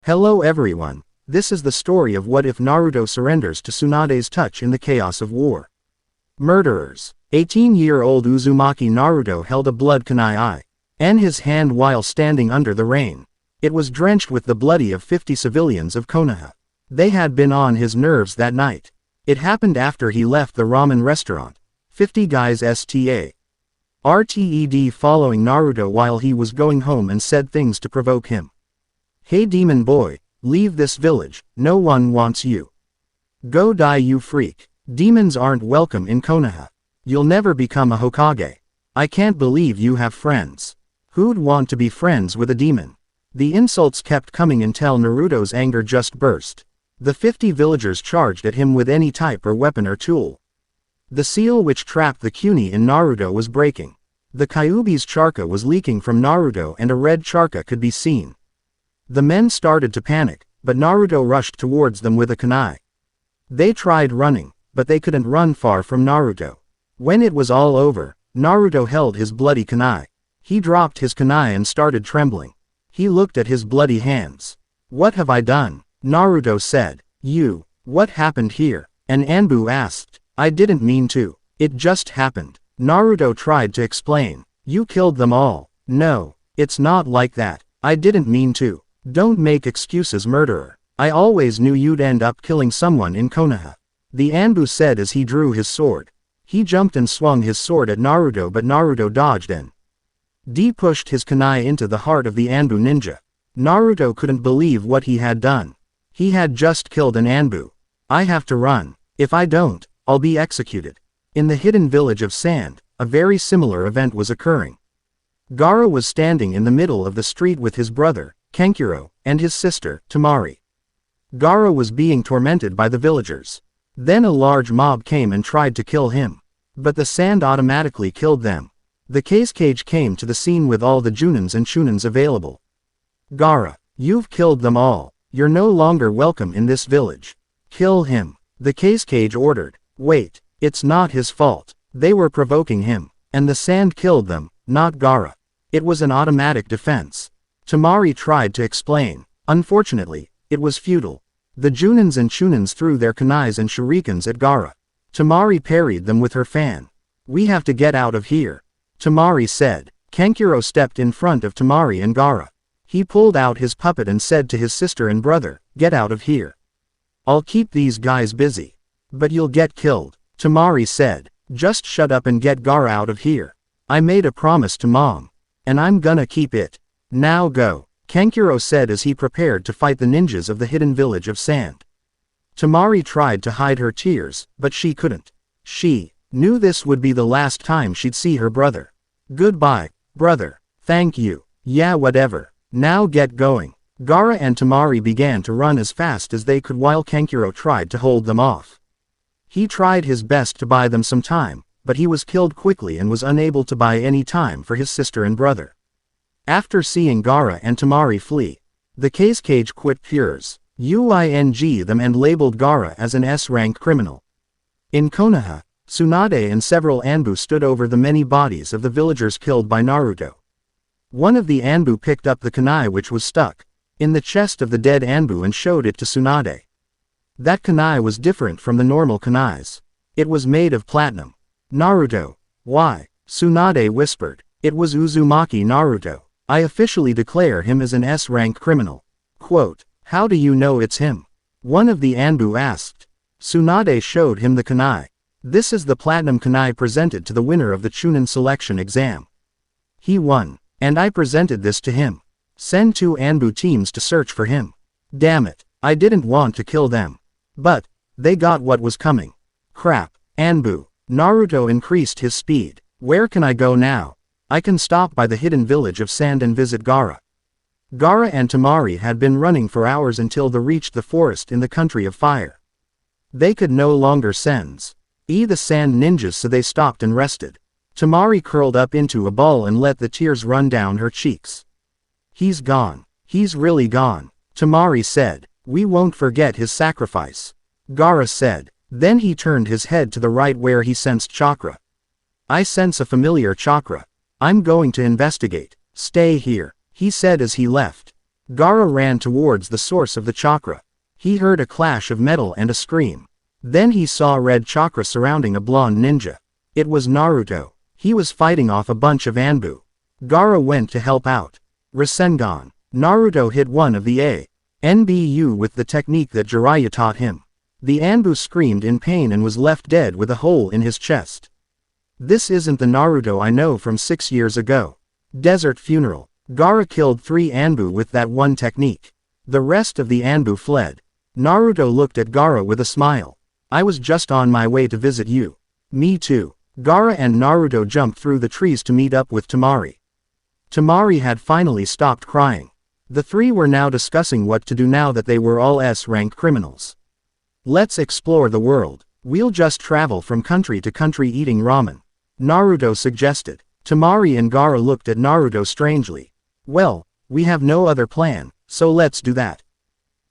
Hello everyone, this is the story of what if Naruto surrenders to Tsunade's touch in the chaos of war. Murderers. 18-year-old Uzumaki Naruto held a blood kunai in his hand while standing under the rain. It was drenched with the blood of 50 civilians of Konoha. They had been on his nerves that night. It happened after he left the ramen restaurant. 50 guys sta. RTED following Naruto while he was going home and said things to provoke him. Hey demon boy, leave this village, no one wants you. Go die you freak. Demons aren't welcome in Konoha. You'll never become a Hokage. I can't believe you have friends. Who'd want to be friends with a demon? The insults kept coming until Naruto's anger just burst. The 50 villagers charged at him with any type or weapon or tool. The seal which trapped the Kuni in Naruto was breaking. The Kyuubi's chakra was leaking from Naruto and a red chakra could be seen. The men started to panic, but Naruto rushed towards them with a kunai. They tried running, but they couldn't run far from Naruto. When it was all over, Naruto held his bloody kunai. He dropped his kunai and started trembling. He looked at his bloody hands. What have I done? Naruto said. What happened here? And Anbu asked. I didn't mean to. It just happened. Naruto tried to explain. You killed them all. No, it's not like that. I didn't mean to. Don't make excuses, murderer. I always knew you'd end up killing someone in Konoha. The Anbu said as he drew his sword. He jumped and swung his sword at Naruto, but Naruto dodged and pushed his kunai into the heart of the Anbu ninja. Naruto couldn't believe what he had done. He had just killed an Anbu. I have to run. If I don't, I'll be executed. In the hidden village of Sand, a very similar event was occurring. Gaara was standing in the middle of the street with his brother, Kankuro, and his sister, Temari. Gaara was being tormented by the villagers. Then a large mob came and tried to kill him. But the sand automatically killed them. The Kazekage came to the scene with all the Junins and Chunins available. Gaara, you've killed them all. You're no longer welcome in this village. Kill him. The Kazekage ordered. Wait, it's not his fault. They were provoking him. And the sand killed them, not Gaara. It was an automatic defense. Temari tried to explain. Unfortunately, it was futile. The Junins and Chunins threw their kunais and shurikens at Gaara. Temari parried them with her fan. We have to get out of here, Temari said. Kankuro stepped in front of Temari and Gaara. He pulled out his puppet and said to his sister and brother, get out of here. I'll keep these guys busy. But you'll get killed, Temari said. Just shut up and get Gaara out of here. I made a promise to Mom. And I'm gonna keep it. Now go, Kankuro said as he prepared to fight the ninjas of the hidden village of Sand. Temari tried to hide her tears, but she couldn't. She knew this would be the last time she'd see her brother. Goodbye, brother. Thank you. Yeah, whatever. Now get going. Gaara and Temari began to run as fast as they could while Kankuro tried to hold them off. He tried his best to buy them some time, but he was killed quickly and was unable to buy any time for his sister and brother. After seeing Gaara and Temari flee, the Kazekage quit Pures, UING them and labeled Gaara as an S-rank criminal. In Konoha, Tsunade and several Anbu stood over the many bodies of the villagers killed by Naruto. One of the Anbu picked up the kunai which was stuck in the chest of the dead Anbu and showed it to Tsunade. That kunai was different from the normal kunais. It was made of platinum. Naruto. Why? Tsunade whispered. It was Uzumaki Naruto. I officially declare him as an S-rank criminal. Quote, how do you know it's him? One of the Anbu asked. Tsunade showed him the kunai. This is the platinum kunai presented to the winner of the Chunin selection exam. He won, and I presented this to him. Send 2 Anbu teams to search for him. Damn it, I didn't want to kill them. But they got what was coming. Crap, Anbu. Naruto increased his speed. Where can I go now? I can stop by the hidden village of Sand and visit Gaara. Gaara and Temari had been running for hours until they reached the forest in the country of fire. They could no longer sense the sand ninjas, so they stopped and rested. Temari curled up into a ball and let the tears run down her cheeks. He's gone. He's really gone, Temari said. We won't forget his sacrifice, Gaara said. Then he turned his head to the right where he sensed chakra. I sense a familiar chakra. I'm going to investigate. Stay here, he said as he left. Gaara ran towards the source of the chakra. He heard a clash of metal and a scream. Then he saw red chakra surrounding a blonde ninja. It was Naruto. He was fighting off a bunch of Anbu. Gaara went to help out. Rasengan. Naruto hit one of the NBU with the technique that Jiraiya taught him. The Anbu screamed in pain and was left dead with a hole in his chest. This isn't the Naruto I know from 6 years ago. Desert funeral. Gaara killed 3 Anbu with that one technique. The rest of the Anbu fled. Naruto looked at Gaara with a smile. I was just on my way to visit you. Me too. Gaara and Naruto jumped through the trees to meet up with Temari. Temari had finally stopped crying. The three were now discussing what to do now that they were all S-rank criminals. Let's explore the world. We'll just travel from country to country eating ramen. Naruto suggested. Temari and Gaara looked at Naruto strangely. Well, we have no other plan, so let's do that.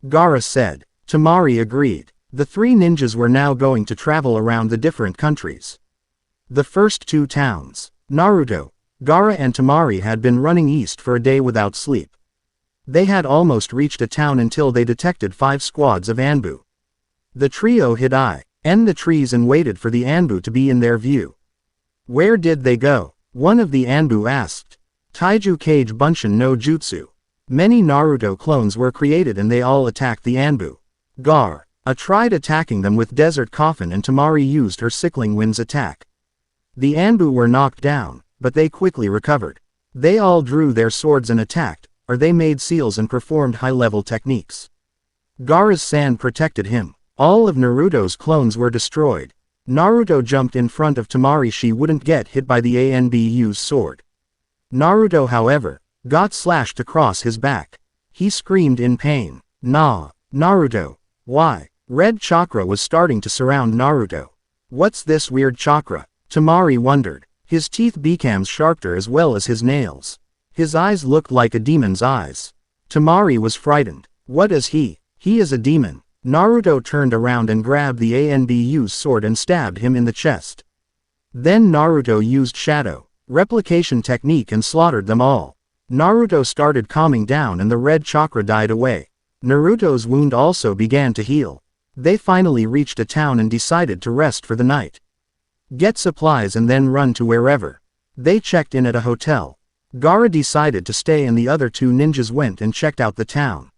Gaara said. Temari agreed. The 3 ninjas were now going to travel around the different countries. The first 2 towns. Naruto, Gaara and Temari had been running east for a day without sleep. They had almost reached a town until they detected 5 squads of Anbu. The trio hid in the trees and waited for the Anbu to be in their view. Where did they go? One of the Anbu asked. Taiju Kage Bunshin no Jutsu. Many Naruto clones were created and they all attacked the Anbu. Gaara tried attacking them with Desert Coffin and Temari used her Sickling Winds attack. The Anbu were knocked down, but they quickly recovered. They all drew their swords and attacked, or they made seals and performed high-level techniques. Gaara's sand protected him. All of Naruto's clones were destroyed. Naruto jumped in front of Temari. She wouldn't get hit by the Anbu's sword. Naruto, however, got slashed across his back. He screamed in pain. Naruto. Why? Red chakra was starting to surround Naruto. What's this weird chakra? Temari wondered. His teeth became sharper as well as his nails. His eyes looked like a demon's eyes. Temari was frightened. What is he? He is a demon. Naruto turned around and grabbed the Anbu's sword and stabbed him in the chest. Then Naruto used shadow replication technique and slaughtered them all. Naruto started calming down and the red chakra died away. Naruto's wound also began to heal. They finally reached a town and decided to rest for the night. Get supplies and then run to wherever. They checked in at a hotel. Gaara decided to stay and the other 2 ninjas went and checked out the town.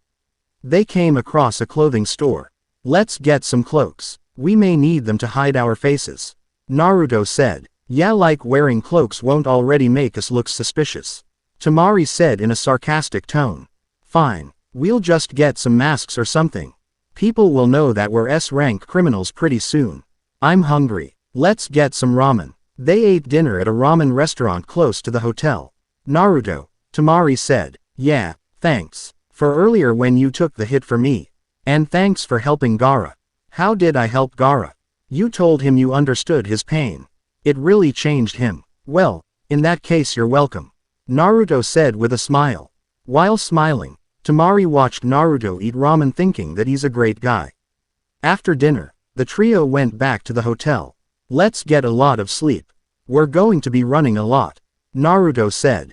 They came across a clothing store. Let's get some cloaks. We may need them to hide our faces. Naruto said. Yeah, like wearing cloaks won't already make us look suspicious. Temari said in a sarcastic tone. Fine. We'll just get some masks or something. People will know that we're S-rank criminals pretty soon. I'm hungry. Let's get some ramen. They ate dinner at a ramen restaurant close to the hotel. Naruto, Temari said. Yeah, thanks. For earlier when you took the hit for me. And thanks for helping Gaara. How did I help Gaara? You told him you understood his pain. It really changed him. Well, in that case you're welcome. Naruto said with a smile. While smiling, Temari watched Naruto eat ramen thinking that he's a great guy. After dinner, the trio went back to the hotel. Let's get a lot of sleep. We're going to be running a lot. Naruto said.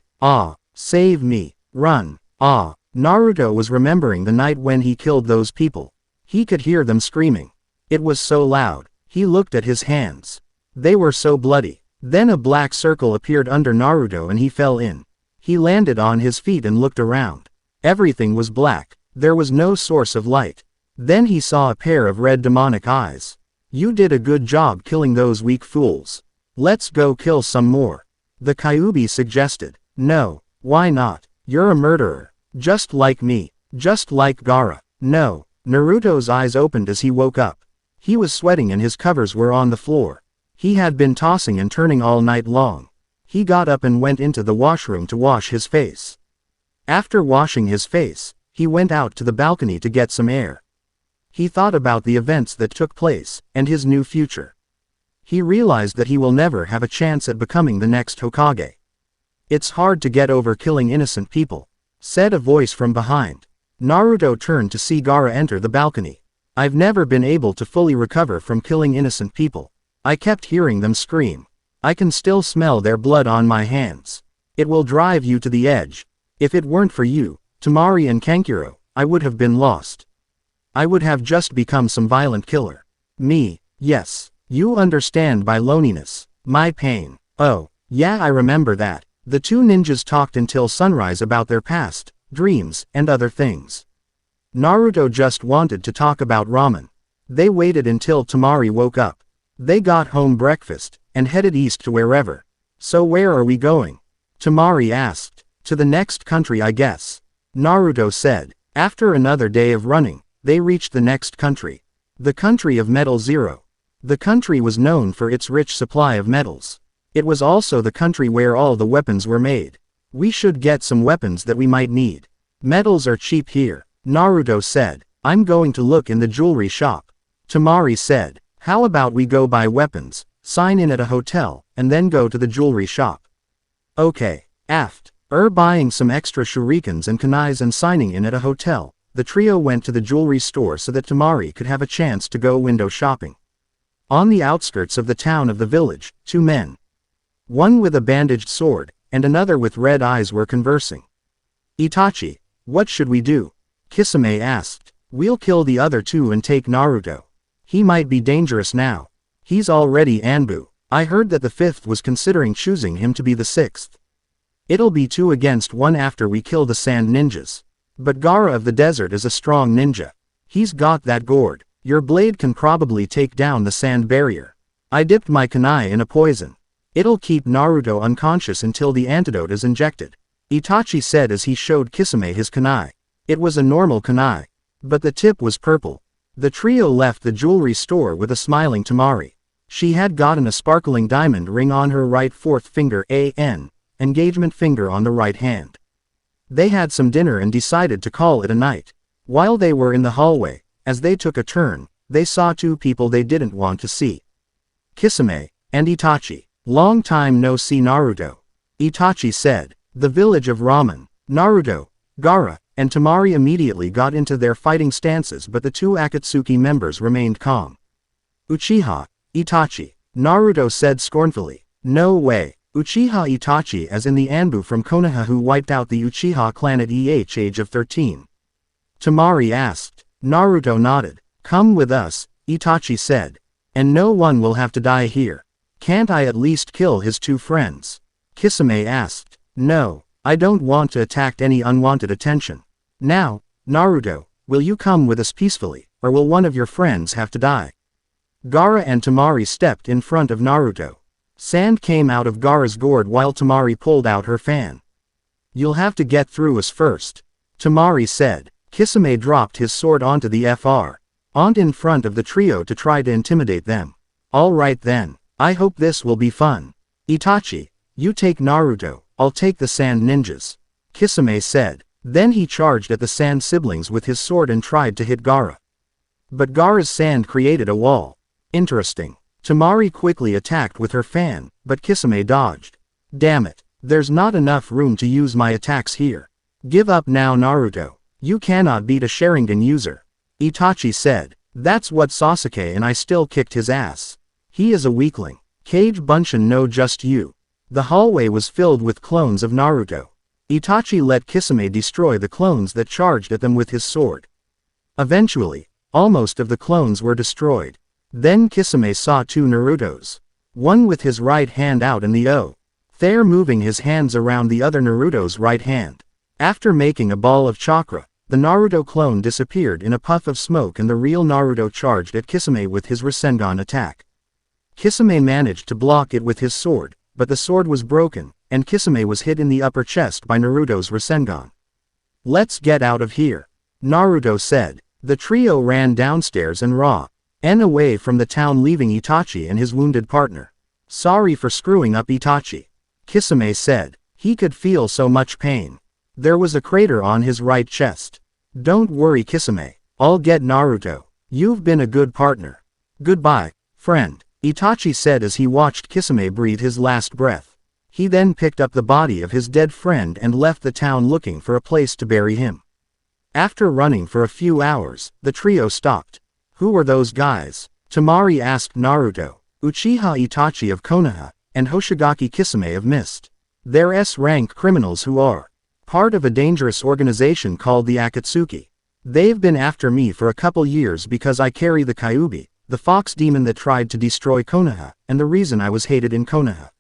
Save me. Run. Naruto was remembering the night when he killed those people. He could hear them screaming. It was so loud. He looked at his hands. They were so bloody. Then a black circle appeared under Naruto and he fell in. He landed on his feet and looked around. Everything was black. There was no source of light. Then he saw a pair of red demonic eyes. You did a good job killing those weak fools. Let's go kill some more. The Kyuubi suggested. No, why not? You're a murderer. Just like me. Just like Gaara. No. Naruto's eyes opened as he woke up. He was sweating and his covers were on the floor. He had been tossing and turning all night long. He got up and went into the washroom to wash his face. After washing his face, he went out to the balcony to get some air. He thought about the events that took place, and his new future. He realized that he will never have a chance at becoming the next Hokage. It's hard to get over killing innocent people, said a voice from behind. Naruto turned to see Gaara enter the balcony. I've never been able to fully recover from killing innocent people. I kept hearing them scream. I can still smell their blood on my hands. It will drive you to the edge. If it weren't for you, Temari and Kankuro, I would have been lost. I would have just become some violent killer. Me, yes. You understand by loneliness, my pain. Oh, yeah, I remember that. The two ninjas talked until sunrise about their past, dreams, and other things. Naruto just wanted to talk about ramen. They waited until Temari woke up. They got home breakfast, and headed east to wherever. So where are we going? Temari asked. To the next country, I guess. Naruto said. After another day of running, they reached the next country. The country of Metal Zero. The country was known for its rich supply of metals. It was also the country where all the weapons were made. We should get some weapons that we might need. Metals are cheap here, Naruto said. I'm going to look in the jewelry shop. Temari said. How about we go buy weapons, sign in at a hotel, and then go to the jewelry shop? Okay. After buying some extra shurikens and kunais and signing in at a hotel, the trio went to the jewelry store so that Temari could have a chance to go window shopping. On the outskirts of the town of the village, two men, one with a bandaged sword, and another with red eyes, were conversing. Itachi, what should we do? Kisame asked. We'll kill the other two and take Naruto. He might be dangerous now. He's already Anbu. I heard that the fifth was considering choosing him to be the sixth. It'll be 2 against 1 after we kill the sand ninjas. But Gaara of the desert is a strong ninja. He's got that gourd. Your blade can probably take down the sand barrier. I dipped my kunai in a poison. It'll keep Naruto unconscious until the antidote is injected. Itachi said as he showed Kisame his kunai. It was a normal kunai. But the tip was purple. The trio left the jewelry store with a smiling Temari. She had gotten a sparkling diamond ring on her right fourth finger, engagement finger on the right hand. They had some dinner and decided to call it a night. While they were in the hallway, as they took a turn, they saw 2 people they didn't want to see. Kisame and Itachi. Long time no see, Naruto. Itachi said. The village of Ramen. Naruto, Gaara, and Temari immediately got into their fighting stances, but the 2 Akatsuki members remained calm. Uchiha, Itachi. Naruto said scornfully. No way. Uchiha Itachi, as in the Anbu from Konoha who wiped out the Uchiha clan at age of 13. Temari asked. Naruto nodded. Come with us, Itachi said. And no one will have to die here. Can't I at least kill his 2 friends? Kisame asked. No, I don't want to attract any unwanted attention. Now, Naruto, will you come with us peacefully, or will one of your friends have to die? Gaara and Temari stepped in front of Naruto. Sand came out of Gaara's gourd while Temari pulled out her fan. You'll have to get through us first, Temari said. Kisame dropped his sword onto the front in front of the trio to try to intimidate them. All right then, I hope this will be fun. Itachi, you take Naruto, I'll take the sand ninjas, Kisame said. Then he charged at the sand siblings with his sword and tried to hit Gaara. But Gaara's sand created a wall. Interesting. Temari quickly attacked with her fan, but Kisame dodged. Damn it, there's not enough room to use my attacks here. Give up now, Naruto. You cannot beat a Sharingan user. Itachi said. That's what Sasuke and I still kicked his ass. He is a weakling. Kage Bunshin no just you. The hallway was filled with clones of Naruto. Itachi let Kisame destroy the clones that charged at them with his sword. Eventually, almost of the clones were destroyed. Then Kisame saw 2 Narutos. One with his right hand out and the other moving his hands around the other Naruto's right hand. After making a ball of chakra, the Naruto clone disappeared in a puff of smoke and the real Naruto charged at Kisame with his Rasengan attack. Kisame managed to block it with his sword, but the sword was broken, and Kisame was hit in the upper chest by Naruto's Rasengan. Let's get out of here, Naruto said. The trio ran downstairs and ran away from the town, leaving Itachi and his wounded partner. Sorry for screwing up, Itachi, Kisame said. He could feel so much pain. There was a crater on his right chest. Don't worry, Kisame. I'll get Naruto. You've been a good partner. Goodbye, friend, Itachi said as he watched Kisame breathe his last breath. He then picked up the body of his dead friend and left the town looking for a place to bury him. After running for a few hours, the trio stopped. Who were those guys? Temari asked Naruto. Uchiha Itachi of Konoha, and Hoshigaki Kisame of Mist. They're S-rank criminals who are Part of a dangerous organization called the Akatsuki. They've been after me for a couple years because I carry the Kyuubi, the fox demon that tried to destroy Konoha, and the reason I was hated in Konoha.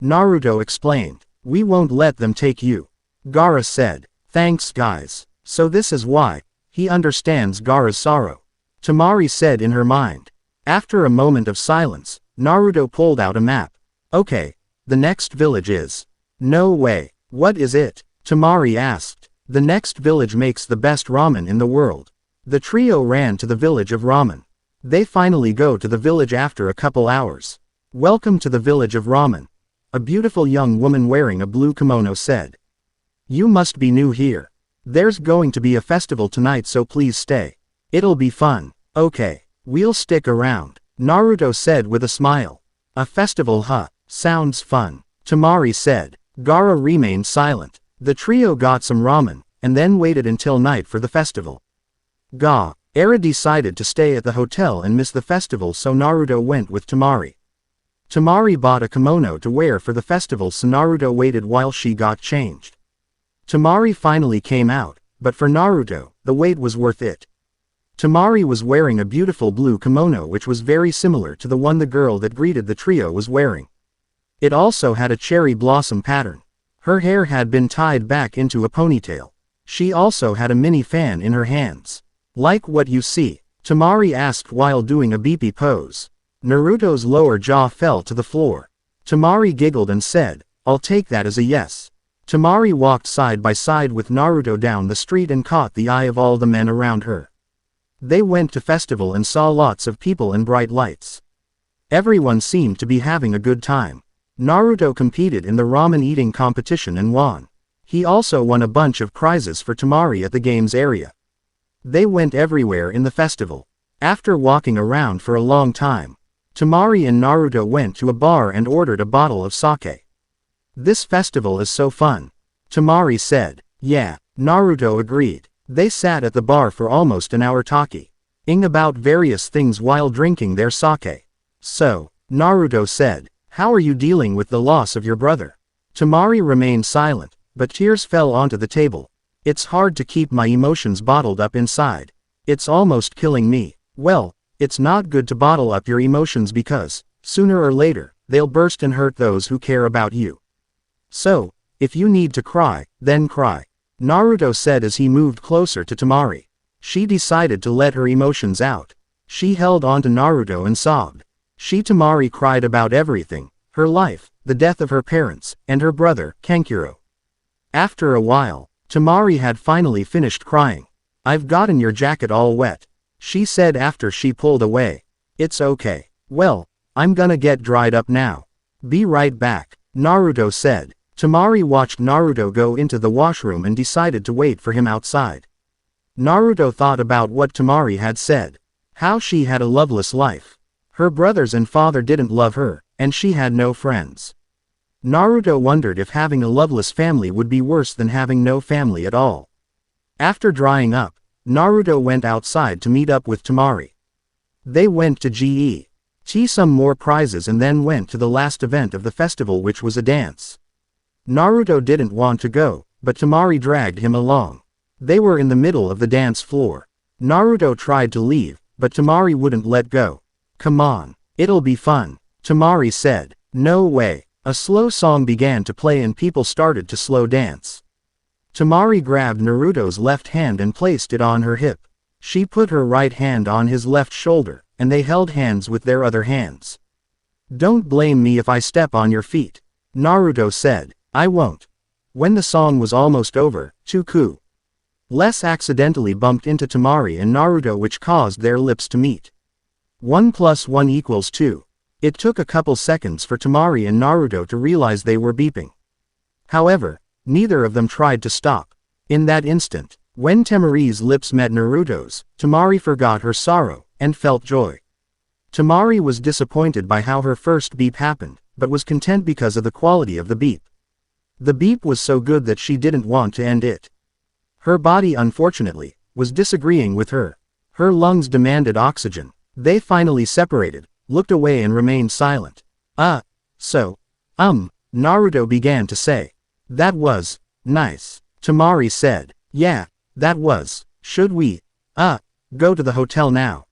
Naruto explained. We won't let them take you. Gaara said. Thanks guys. So this is why. He understands Gaara's sorrow. Temari said in her mind. After a moment of silence, Naruto pulled out a map. Okay. The next village is. No way. What is it? Temari asked. The next village makes the best ramen in the world. The trio ran to the village of ramen. They finally go to the village after a couple hours. Welcome to the village of ramen. A beautiful young woman wearing a blue kimono said. You must be new here. There's going to be a festival tonight, so please stay. It'll be fun. Okay. We'll stick around. Naruto said with a smile. A festival, huh? Sounds fun. Temari said. Gaara remained silent. The trio got some ramen, and then waited until night for the festival. Gaara decided to stay at the hotel and miss the festival, so Naruto went with Temari. Temari bought a kimono to wear for the festival, so Naruto waited while she got changed. Temari finally came out, but for Naruto, the wait was worth it. Temari was wearing a beautiful blue kimono which was very similar to the one the girl that greeted the trio was wearing. It also had a cherry blossom pattern. Her hair had been tied back into a ponytail. She also had a mini fan in her hands. Like what you see? Temari asked while doing a beepy pose. Naruto's lower jaw fell to the floor. Temari giggled and said, I'll take that as a yes. Temari walked side by side with Naruto down the street and caught the eye of all the men around her. They went to festival and saw lots of people and bright lights. Everyone seemed to be having a good time. Naruto competed in the ramen eating competition and won. He also won a bunch of prizes for Temari at the games area. They went everywhere in the festival. After walking around for a long time, Temari and Naruto went to a bar and ordered a bottle of sake. This festival is so fun. Temari said. Yeah, Naruto agreed. They sat at the bar for almost an hour talking about various things while drinking their sake. So, Naruto said, how are you dealing with the loss of your brother? Temari remained silent, but tears fell onto the table. It's hard to keep my emotions bottled up inside. It's almost killing me. Well, it's not good to bottle up your emotions because, sooner or later, they'll burst and hurt those who care about you. So, if you need to cry, then cry. Naruto said as he moved closer to Temari. She decided to let her emotions out. She held on to Naruto and sobbed. Temari cried about everything, her life, the death of her parents, and her brother, Kankuro. After a while, Temari had finally finished crying. I've gotten your jacket all wet, she said after she pulled away. It's okay. Well, I'm gonna get dried up now. Be right back, Naruto said. Temari watched Naruto go into the washroom and decided to wait for him outside. Naruto thought about what Temari had said. How she had a loveless life. Her brothers and father didn't love her, and she had no friends. Naruto wondered if having a loveless family would be worse than having no family at all. After drying up, Naruto went outside to meet up with Temari. They went to get some more prizes and then went to the last event of the festival, which was a dance. Naruto didn't want to go, but Temari dragged him along. They were in the middle of the dance floor. Naruto tried to leave, but Temari wouldn't let go. Come on, it'll be fun, Temari said. No way. A slow song began to play and people started to slow dance. Temari grabbed Naruto's left hand and placed it on her hip. She put her right hand on his left shoulder, and they held hands with their other hands. Don't blame me if I step on your feet, Naruto said. I won't. When the song was almost over, Tuku accidentally bumped into Temari and Naruto, which caused their lips to meet. 1 + 1 = 2. It took a couple seconds for Temari and Naruto to realize they were beeping. However, neither of them tried to stop. In that instant, when Temari's lips met Naruto's, Temari forgot her sorrow and felt joy. Temari was disappointed by how her first beep happened, but was content because of the quality of the beep. The beep was so good that she didn't want to end it. Her body, unfortunately, was disagreeing with her. Her lungs demanded oxygen. They finally separated, looked away and remained silent. Naruto began to say. That was nice. Tamari said. Yeah, that was. Should we? Go to the hotel now.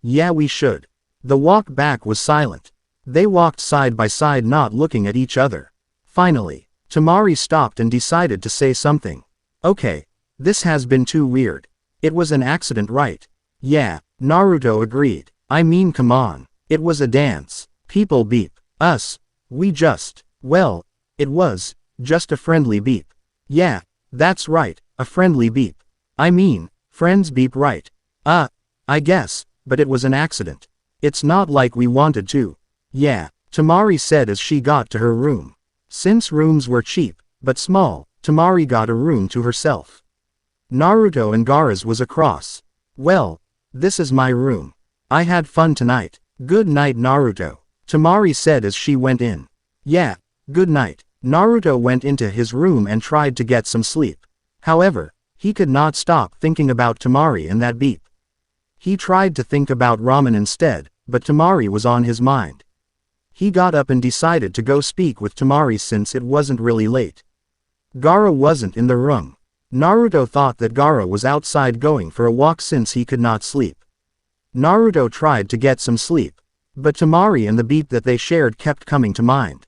Yeah we should. The walk back was silent. They walked side by side not looking at each other. Finally, Tamari stopped and decided to say something. Okay. This has been too weird. It was an accident, right? Yeah, Naruto agreed. I mean, come on. It was a dance. People beep. Us. We just. Well, it was. Just a friendly beep. Yeah, that's right, a friendly beep. I mean, friends beep, right? I guess, but it was an accident. It's not like we wanted to. Yeah, Tamari said as she got to her room. Since rooms were cheap, but small, Tamari got a room to herself. Naruto and Gaara's was across. Well, this is my room. I had fun tonight. Good night, Naruto, Tamari said as she went in. Yeah, good night. Naruto went into his room and tried to get some sleep. However, he could not stop thinking about Tamari and that beep. He tried to think about ramen instead, but Tamari was on his mind. He got up and decided to go speak with Tamari since it wasn't really late. Gaara wasn't in the room. Naruto thought that Gaara was outside going for a walk since he could not sleep. Naruto tried to get some sleep, but Tamari and the beep that they shared kept coming to mind.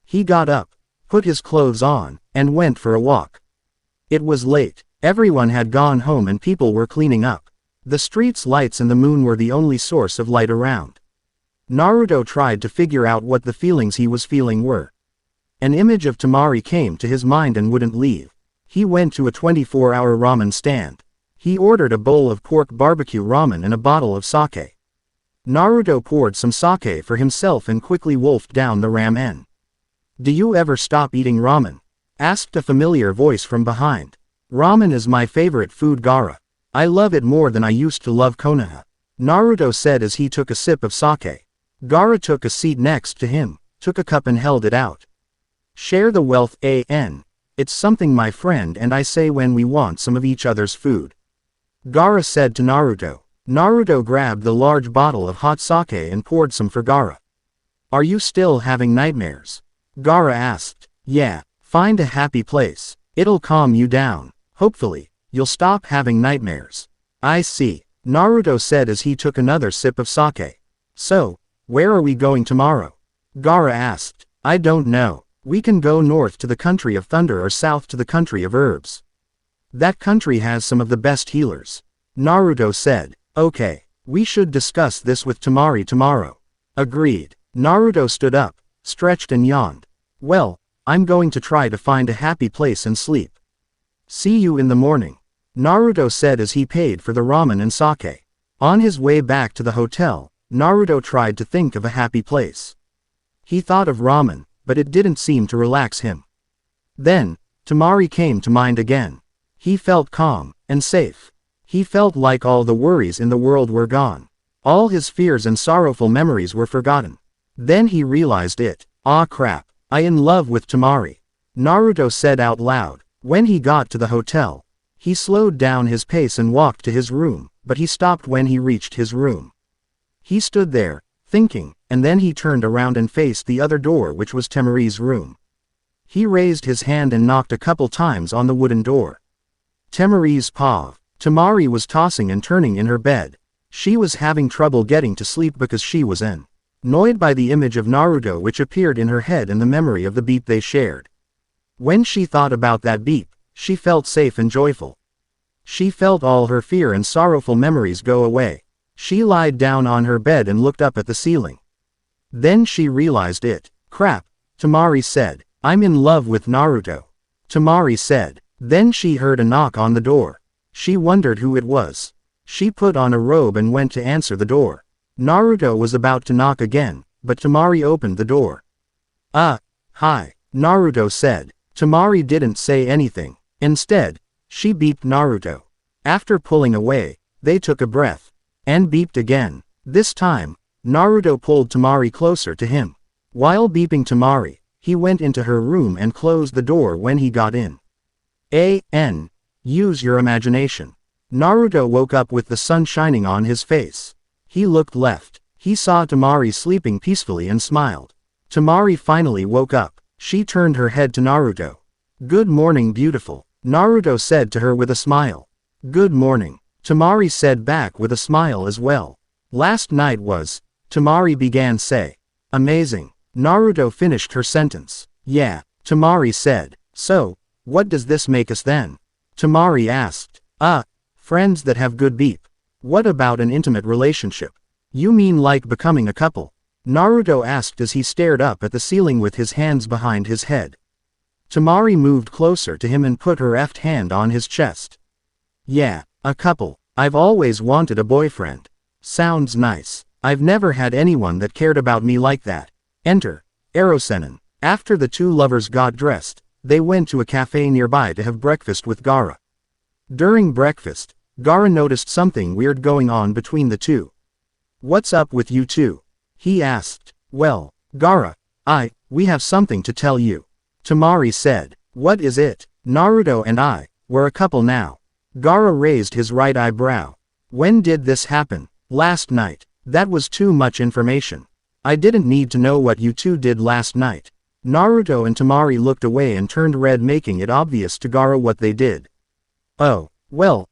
He got up, put his clothes on, and went for a walk. It was late, everyone had gone home and people were cleaning up. The street's lights and the moon were the only source of light around. Naruto tried to figure out what the feelings he was feeling were. An image of Tamari came to his mind and wouldn't leave. He went to a 24-hour ramen stand. He ordered a bowl of pork barbecue ramen and a bottle of sake. Naruto poured some sake for himself and quickly wolfed down the ramen. Do you ever stop eating ramen? Asked a familiar voice from behind. Ramen is my favorite food, Gaara. I love it more than I used to love Konoha, Naruto said as he took a sip of sake. Gaara took a seat next to him, took a cup and held it out. Share the wealth, it's something my friend and I say when we want some of each other's food. Gaara said to Naruto. Naruto grabbed the large bottle of hot sake and poured some for Gaara. Are you still having nightmares? Gaara asked. Yeah, find a happy place. It'll calm you down. Hopefully, you'll stop having nightmares. I see, Naruto said as he took another sip of sake. So, where are we going tomorrow? Gaara asked. I don't know. We can go north to the country of thunder or south to the country of herbs. That country has some of the best healers. Naruto said. Okay, we should discuss this with Tamari tomorrow. Agreed. Naruto stood up, stretched and yawned. Well, I'm going to try to find a happy place and sleep. See you in the morning, Naruto said as he paid for the ramen and sake. On his way back to the hotel, Naruto tried to think of a happy place. He thought of ramen, but it didn't seem to relax him. Then, Tamari came to mind again. He felt calm and safe. He felt like all the worries in the world were gone. All his fears and sorrowful memories were forgotten. Then he realized it. Ah crap, I in love with Tamari, Naruto said out loud. When he got to the hotel, he slowed down his pace and walked to his room, but he stopped when he reached his room. He stood there, thinking, and then he turned around and faced the other door, which was Tamari's room. He raised his hand and knocked a couple times on the wooden door. Tamari's paw. Tamari was tossing and turning in her bed. She was having trouble getting to sleep because she was annoyed by the image of Naruto which appeared in her head and the memory of the beep they shared. When she thought about that beep, she felt safe and joyful. She felt all her fear and sorrowful memories go away. She lied down on her bed and looked up at the ceiling. Then she realized it. Crap, Tamari said. I'm in love with Naruto, Tamari said. Then she heard a knock on the door. She wondered who it was. She put on a robe and went to answer the door. Naruto was about to knock again, but Tamari opened the door. Hi, Naruto said. Tamari didn't say anything. Instead, she beeped Naruto. After pulling away, they took a breath. And beeped again. This time, Naruto pulled Tamari closer to him. While beeping Tamari, he went into her room and closed the door when he got in. Use your imagination. Naruto woke up with the sun shining on his face. He looked left. He saw Tamari sleeping peacefully and smiled. Tamari finally woke up. She turned her head to Naruto. Good morning, beautiful, Naruto said to her with a smile. Good morning, Temari said back with a smile as well. Last night was, Temari began say. Amazing, Naruto finished her sentence. Yeah, Temari said. So, what does this make us then? Temari asked. Friends that have good beep. What about an intimate relationship? You mean like becoming a couple? Naruto asked as he stared up at the ceiling with his hands behind his head. Temari moved closer to him and put her left hand on his chest. Yeah, a couple. I've always wanted a boyfriend. Sounds nice. I've never had anyone that cared about me like that. Enter Erosenin. After the two lovers got dressed, they went to a cafe nearby to have breakfast with Gaara. During breakfast, Gaara noticed something weird going on between the two. What's up with you two? He asked. Well, Gaara, we have something to tell you. Temari said. What is it? Naruto and I, we're a couple now. Gaara raised his right eyebrow. When did this happen? Last night. That was too much information. I didn't need to know what you two did last night. Naruto and Temari looked away and turned red, making it obvious to Gaara what they did. Oh, well,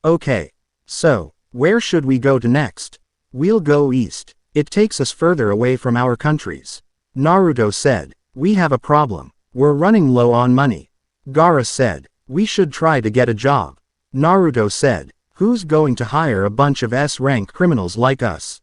okay. So, where should we go to next? We'll go east. It takes us further away from our countries. Naruto said. We have a problem. We're running low on money. Gaara said. We should try to get a job. Naruto said. Who's going to hire a bunch of S-rank criminals like us?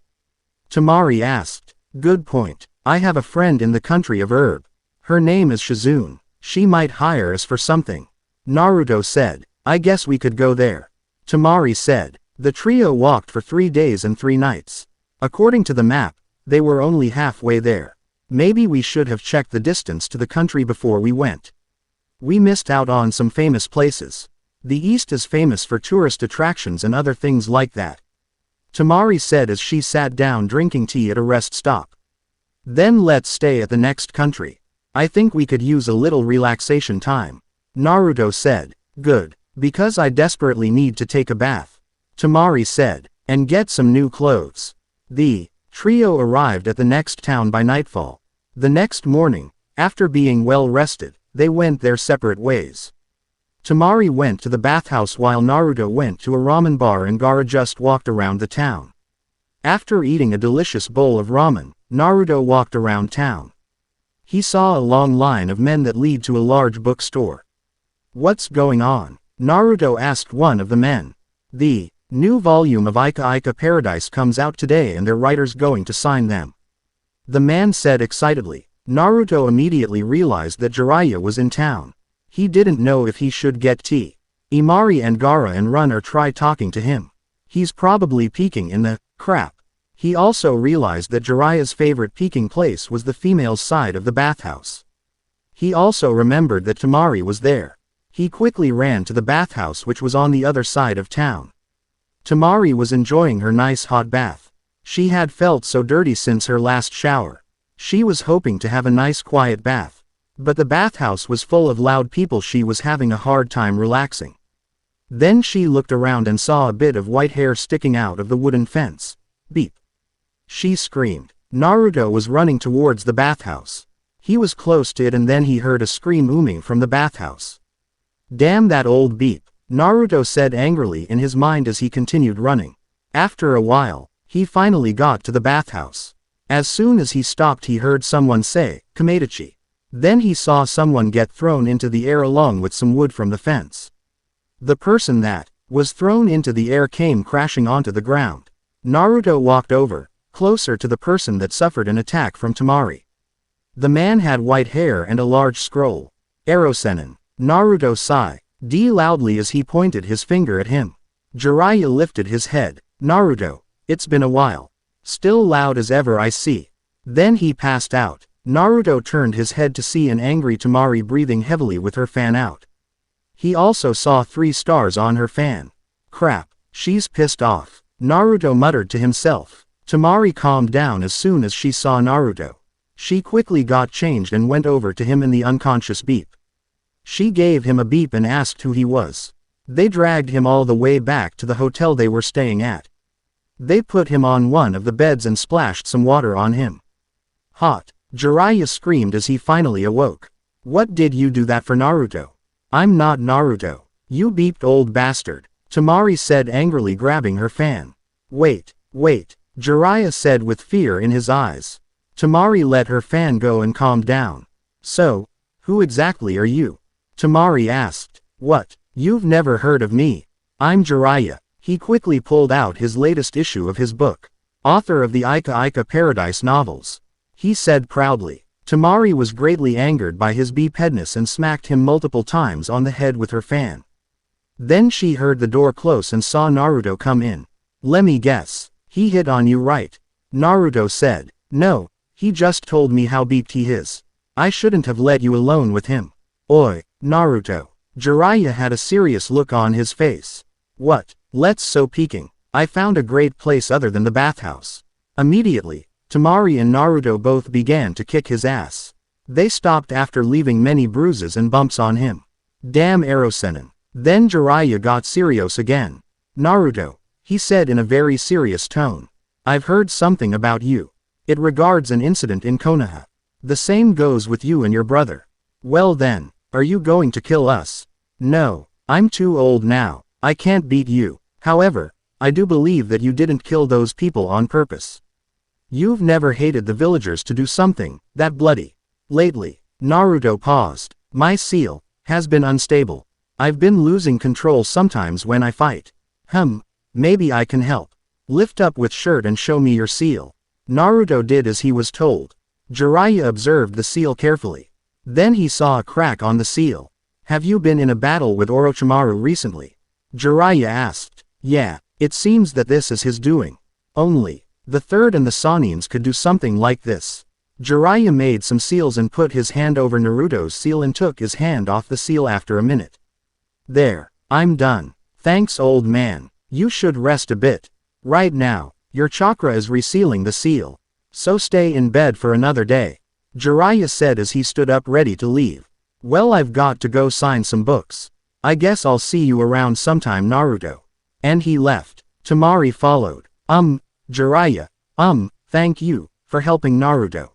Temari asked. Good point. I have a friend in the country of Herb. Her name is Shizune. She might hire us for something. Naruto said. I guess we could go there. Temari said. The trio walked for 3 days and 3 nights. According to the map, they were only halfway there. Maybe we should have checked the distance to the country before we went. We missed out on some famous places. The East is famous for tourist attractions and other things like that. Temari said as she sat down drinking tea at a rest stop. Then let's stay at the next country. I think we could use a little relaxation time. Naruto said. Good. Because I desperately need to take a bath. Temari said. And get some new clothes. The trio arrived at the next town by nightfall. The next morning, after being well rested, they went their separate ways. Temari went to the bathhouse while Naruto went to a ramen bar and Gaara just walked around the town. After eating a delicious bowl of ramen, Naruto walked around town. He saw a long line of men that lead to a large bookstore. What's going on? Naruto asked one of the men. The new volume of Ika Paradise comes out today and their writer's going to sign them. The man said excitedly. Naruto immediately realized that Jiraiya was in town. He didn't know if he should get tea. Imari and Gaara and run or try talking to him. He's probably peeking in the crap. He also realized that Jiraiya's favorite peeking place was the female's side of the bathhouse. He also remembered that Temari was there. He quickly ran to the bathhouse which was on the other side of town. Temari was enjoying her nice hot bath. She had felt so dirty since her last shower. She was hoping to have a nice quiet bath. But the bathhouse was full of loud people. She was having a hard time relaxing. Then she looked around and saw a bit of white hair sticking out of the wooden fence. Beep. She screamed. Naruto was running towards the bathhouse. He was close to it and then he heard a scream ooming from the bathhouse. Damn that old beep, Naruto said angrily in his mind as he continued running. After a while, he finally got to the bathhouse. As soon as he stopped he heard someone say, Kamedachi. Then he saw someone get thrown into the air along with some wood from the fence. The person that was thrown into the air came crashing onto the ground. Naruto walked over, closer to the person that suffered an attack from Temari. The man had white hair and a large scroll. Erosenin. Naruto sighed loudly as he pointed his finger at him. Jiraiya lifted his head. Naruto, it's been a while. Still loud as ever I see. Then he passed out. Naruto turned his head to see an angry Temari breathing heavily with her fan out. He also saw 3 stars on her fan. Crap, she's pissed off. Naruto muttered to himself. Temari calmed down as soon as she saw Naruto. She quickly got changed and went over to him in the unconscious beep. She gave him a beep and asked who he was. They dragged him all the way back to the hotel they were staying at. They put him on one of the beds and splashed some water on him. Hot. Jiraiya screamed as he finally awoke. What did you do that for Naruto? I'm not Naruto. You beeped old bastard. Temari said angrily, grabbing her fan. Wait, Jiraiya said with fear in his eyes. Temari let her fan go and calmed down. So, who exactly are you? Temari asked. What? You've never heard of me. I'm Jiraiya. He quickly pulled out his latest issue of his book. Author of the Ika Paradise novels. He said proudly. Temari was greatly angered by his beepedness and smacked him multiple times on the head with her fan. Then she heard the door close and saw Naruto come in. Lemme guess. He hit on you, right? Naruto said. No, he just told me how beeped he is. I shouldn't have let you alone with him. Oi, Naruto. Jiraiya had a serious look on his face. What? Let's so peeking. I found a great place other than the bathhouse. Immediately, Temari and Naruto both began to kick his ass. They stopped after leaving many bruises and bumps on him. Damn Erosenin. Then Jiraiya got serious again. Naruto, he said in a very serious tone. I've heard something about you. It regards an incident in Konoha. The same goes with you and your brother. Well then, are you going to kill us? No, I'm too old now. I can't beat you. However, I do believe that you didn't kill those people on purpose. You've never hated the villagers to do something that bloody. Lately, Naruto paused. My seal has been unstable. I've been losing control sometimes when I fight. Maybe I can help. Lift up with shirt and show me your seal. Naruto did as he was told. Jiraiya observed the seal carefully. Then he saw a crack on the seal. Have you been in a battle with Orochimaru recently? Jiraiya asked. Yeah, it seems that this is his doing. Only, the third and the Sanins could do something like this. Jiraiya made some seals and put his hand over Naruto's seal and took his hand off the seal after a minute. There, I'm done. Thanks, old man. You should rest a bit. Right now, your chakra is resealing the seal. So stay in bed for another day. Jiraiya said as he stood up ready to leave. Well, I've got to go sign some books. I guess I'll see you around sometime, Naruto. And he left. Temari followed. Jiraiya, thank you for helping Naruto.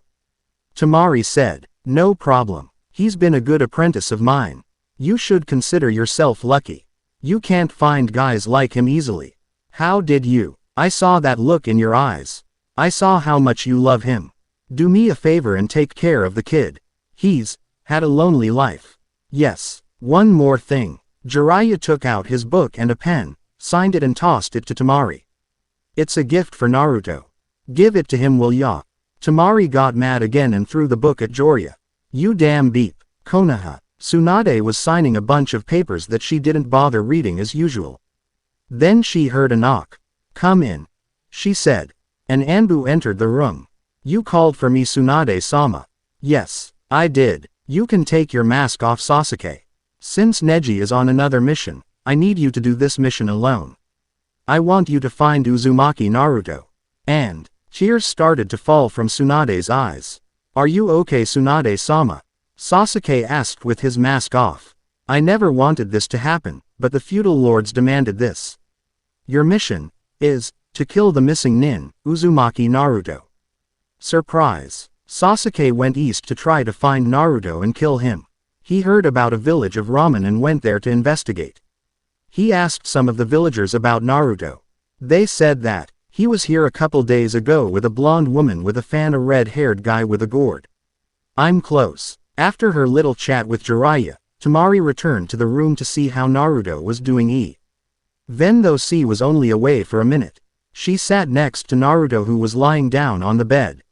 Temari said. No problem. He's been a good apprentice of mine. You should consider yourself lucky. You can't find guys like him easily. How did you? I saw that look in your eyes. I saw how much you love him. Do me a favor and take care of the kid. He's had a lonely life. Yes, one more thing. Jiraiya took out his book and a pen, signed it and tossed it to Temari. It's a gift for Naruto. Give it to him, will ya? Temari got mad again and threw the book at Jiraiya. You damn beep. Konoha. Tsunade was signing a bunch of papers that she didn't bother reading as usual. Then she heard a knock. Come in, she said. And Anbu entered the room. You called for me, Tsunade-sama. Yes, I did. You can take your mask off, Sasuke. Since Neji is on another mission, I need you to do this mission alone. I want you to find Uzumaki Naruto. And tears started to fall from Tsunade's eyes. Are you okay, Tsunade-sama? Sasuke asked with his mask off. I never wanted this to happen, but the feudal lords demanded this. Your mission is to kill the missing nin, Uzumaki Naruto. Surprise. Sasuke went east to try to find Naruto and kill him. He heard about a village of ramen and went there to investigate. He asked some of the villagers about Naruto. They said that he was here a couple days ago with a blonde woman with a fan, a red-haired guy with a gourd. I'm close. After her little chat with Jiraiya, Temari returned to the room to see how Naruto was doing. Then though she was only away for a minute, she sat next to Naruto, who was lying down on the bed.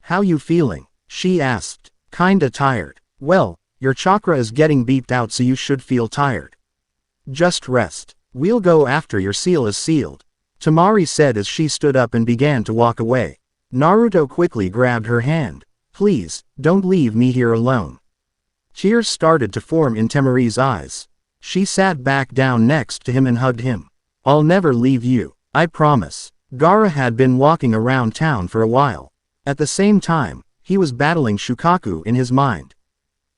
How you feeling? She asked. Kinda tired. Well, your chakra is getting beeped out, so you should feel tired. Just rest. We'll go after your seal is sealed. Temari said as she stood up and began to walk away. Naruto quickly grabbed her hand. Please, don't leave me here alone. Tears started to form in Temari's eyes. She sat back down next to him and hugged him. I'll never leave you, I promise. Gaara had been walking around town for a while. At the same time, he was battling Shukaku in his mind.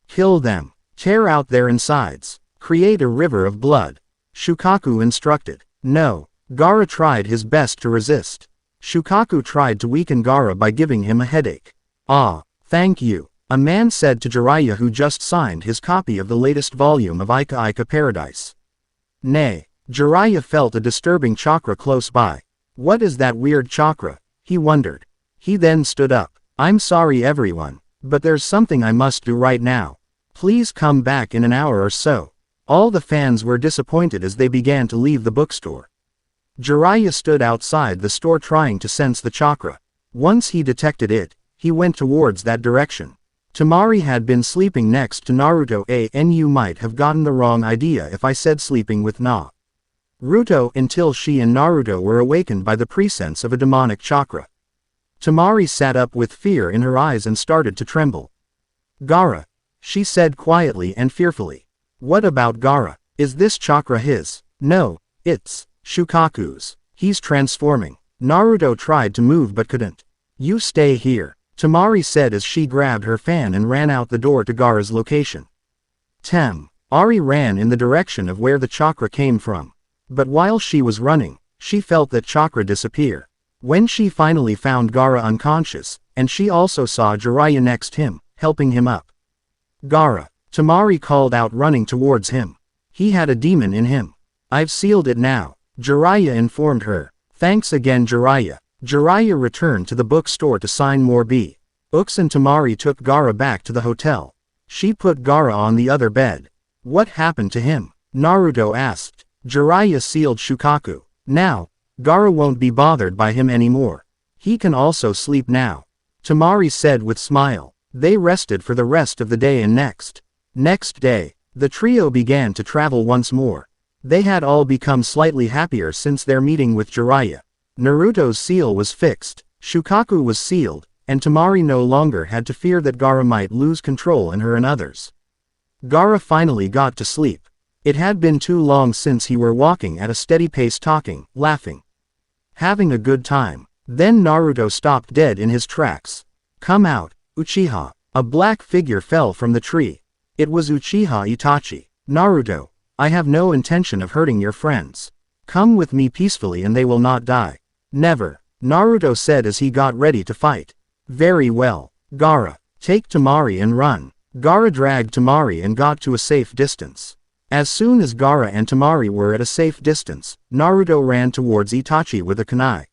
Kill them. Tear out their insides. Create a river of blood. Shukaku instructed. No. Gaara tried his best to resist. Shukaku tried to weaken Gaara by giving him a headache. Ah, thank you. A man said to Jiraiya, who just signed his copy of the latest volume of Ika Paradise. Nay. Jiraiya felt a disturbing chakra close by. What is that weird chakra? He wondered. He then stood up. I'm sorry everyone, but there's something I must do right now. Please come back in an hour or so. All the fans were disappointed as they began to leave the bookstore. Jiraiya stood outside the store trying to sense the chakra. Once he detected it, he went towards that direction. Temari had been sleeping next to Naruto, and you might have gotten the wrong idea if I said sleeping with Naruto until she and Naruto were awakened by the presence of a demonic chakra. Temari sat up with fear in her eyes and started to tremble. Gaara, she said quietly and fearfully. What about Gaara? Is this chakra his? No, it's Shukaku's. He's transforming. Naruto tried to move but couldn't. You stay here, Temari said as she grabbed her fan and ran out the door to Gaara's location. Ari ran in the direction of where the chakra came from. But while she was running, she felt that chakra disappear. When she finally found Gaara unconscious, and she also saw Jiraiya next him, helping him up. Gaara, Temari called out, running towards him. He had a demon in him. I've sealed it now, Jiraiya informed her. Thanks again Jiraiya. Jiraiya returned to the bookstore to sign more books and Temari took Gaara back to the hotel. She put Gaara on the other bed. What happened to him? Naruto asked. Jiraiya sealed Shukaku. Now, Gaara won't be bothered by him anymore. He can also sleep now, Temari said with smile. They rested for the rest of the day and next day, the trio began to travel once more. They had all become slightly happier since their meeting with Jiraiya. Naruto's seal was fixed, Shukaku was sealed, and Temari no longer had to fear that Gaara might lose control in her and others. Gaara finally got to sleep. It had been too long since he were walking at a steady pace, talking, laughing, having a good time. Then Naruto stopped dead in his tracks. Come out, Uchiha. A black figure fell from the tree. It was Uchiha Itachi. Naruto, I have no intention of hurting your friends. Come with me peacefully and they will not die. Never, Naruto said as he got ready to fight. Very well, Gaara, take Temari and run. Gaara dragged Temari and got to a safe distance. As soon as Gaara and Temari were at a safe distance, Naruto ran towards Itachi with a kunai.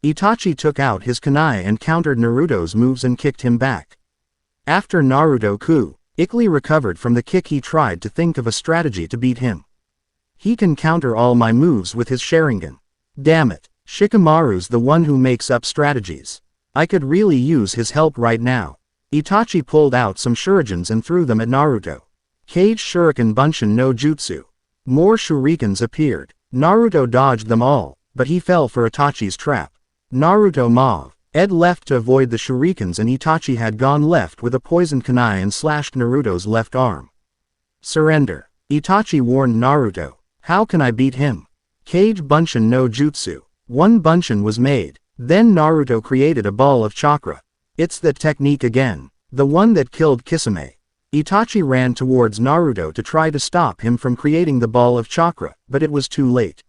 Itachi took out his kunai and countered Naruto's moves and kicked him back. After Naruto quickly recovered from the kick, he tried to think of a strategy to beat him. He can counter all my moves with his Sharingan. Damn it, Shikamaru's the one who makes up strategies. I could really use his help right now. Itachi pulled out some shurikens and threw them at Naruto. Cage Shuriken Bunshin no Jutsu. More shurikens appeared. Naruto dodged them all, but he fell for Itachi's trap. Naruto Mauve. Ed left to avoid the shurikens and Itachi had gone left with a poisoned kunai and slashed Naruto's left arm. Surrender. Itachi warned Naruto. How can I beat him? Cage Bunshin no Jutsu. One Bunshin was made. Then Naruto created a ball of chakra. It's that technique again. The one that killed Kisame. Itachi ran towards Naruto to try to stop him from creating the ball of chakra, but it was too late.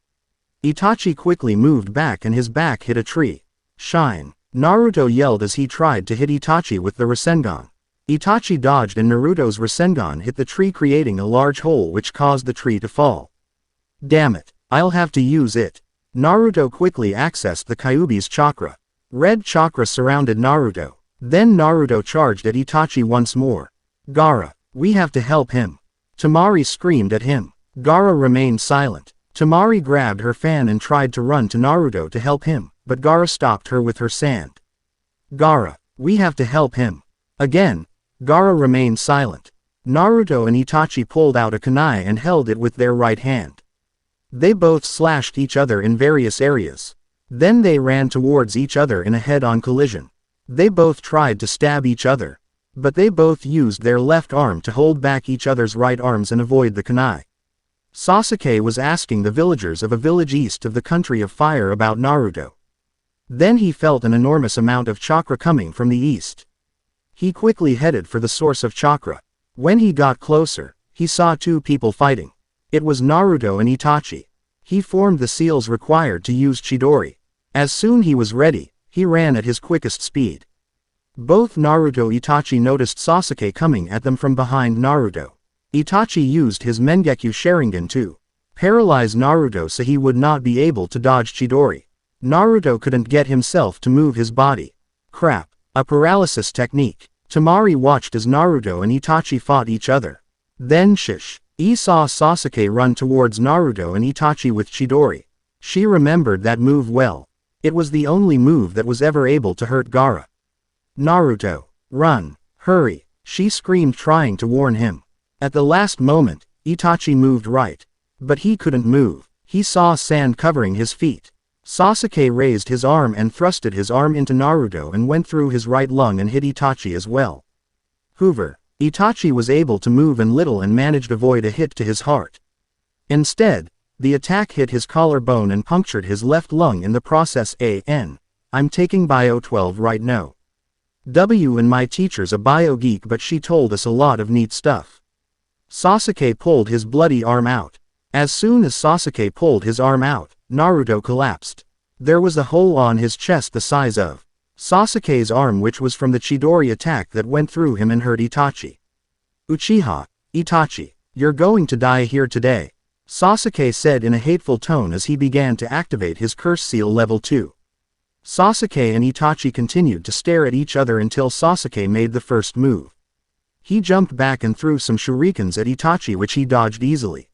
Itachi quickly moved back and his back hit a tree. Shine! Naruto yelled as he tried to hit Itachi with the Rasengan. Itachi dodged and Naruto's Rasengan hit the tree, creating a large hole which caused the tree to fall. Damn it, I'll have to use it. Naruto quickly accessed the Kyuubi's chakra. Red chakra surrounded Naruto. Then Naruto charged at Itachi once more. Gaara, we have to help him. Temari screamed at him. Gaara remained silent. Temari grabbed her fan and tried to run to Naruto to help him, but Gaara stopped her with her sand. Gaara, we have to help him. Again, Gaara remained silent. Naruto and Itachi pulled out a kunai and held it with their right hand. They both slashed each other in various areas. Then they ran towards each other in a head-on collision. They both tried to stab each other, but they both used their left arm to hold back each other's right arms and avoid the kunai. Sasuke was asking the villagers of a village east of the country of fire about Naruto. Then he felt an enormous amount of chakra coming from the east. He quickly headed for the source of chakra. When he got closer, he saw two people fighting. It was Naruto and Itachi. He formed the seals required to use Chidori. As soon he was ready, he ran at his quickest speed. Both Naruto and Itachi noticed Sasuke coming at them from behind Naruto. Itachi used his Mengekyo Sharingan to paralyze Naruto so he would not be able to dodge Chidori. Naruto couldn't get himself to move his body. Crap, a paralysis technique. Temari watched as Naruto and Itachi fought each other. Then he saw Sasuke run towards Naruto and Itachi with Chidori. She remembered that move well. It was the only move that was ever able to hurt Gaara. Naruto, run, hurry, she screamed trying to warn him. At the last moment, Itachi moved right. But he couldn't move. He saw sand covering his feet. Sasuke raised his arm and thrusted his arm into Naruto and went through his right lung and hit Itachi as well. However, Itachi was able to move a little and managed to avoid a hit to his heart. Instead, the attack hit his collarbone and punctured his left lung in the process. I'm taking Bio 12 right now. And my teacher's a bio geek, but she told us a lot of neat stuff. Sasuke pulled his bloody arm out. As soon as Sasuke pulled his arm out, Naruto collapsed. There was a hole on his chest the size of Sasuke's arm, which was from the Chidori attack that went through him and hurt Itachi. Uchiha, Itachi, you're going to die here today, Sasuke said in a hateful tone as he began to activate his curse seal level 2. Sasuke and Itachi continued to stare at each other until Sasuke made the first move. He jumped back and threw some shurikens at Itachi, which he dodged easily.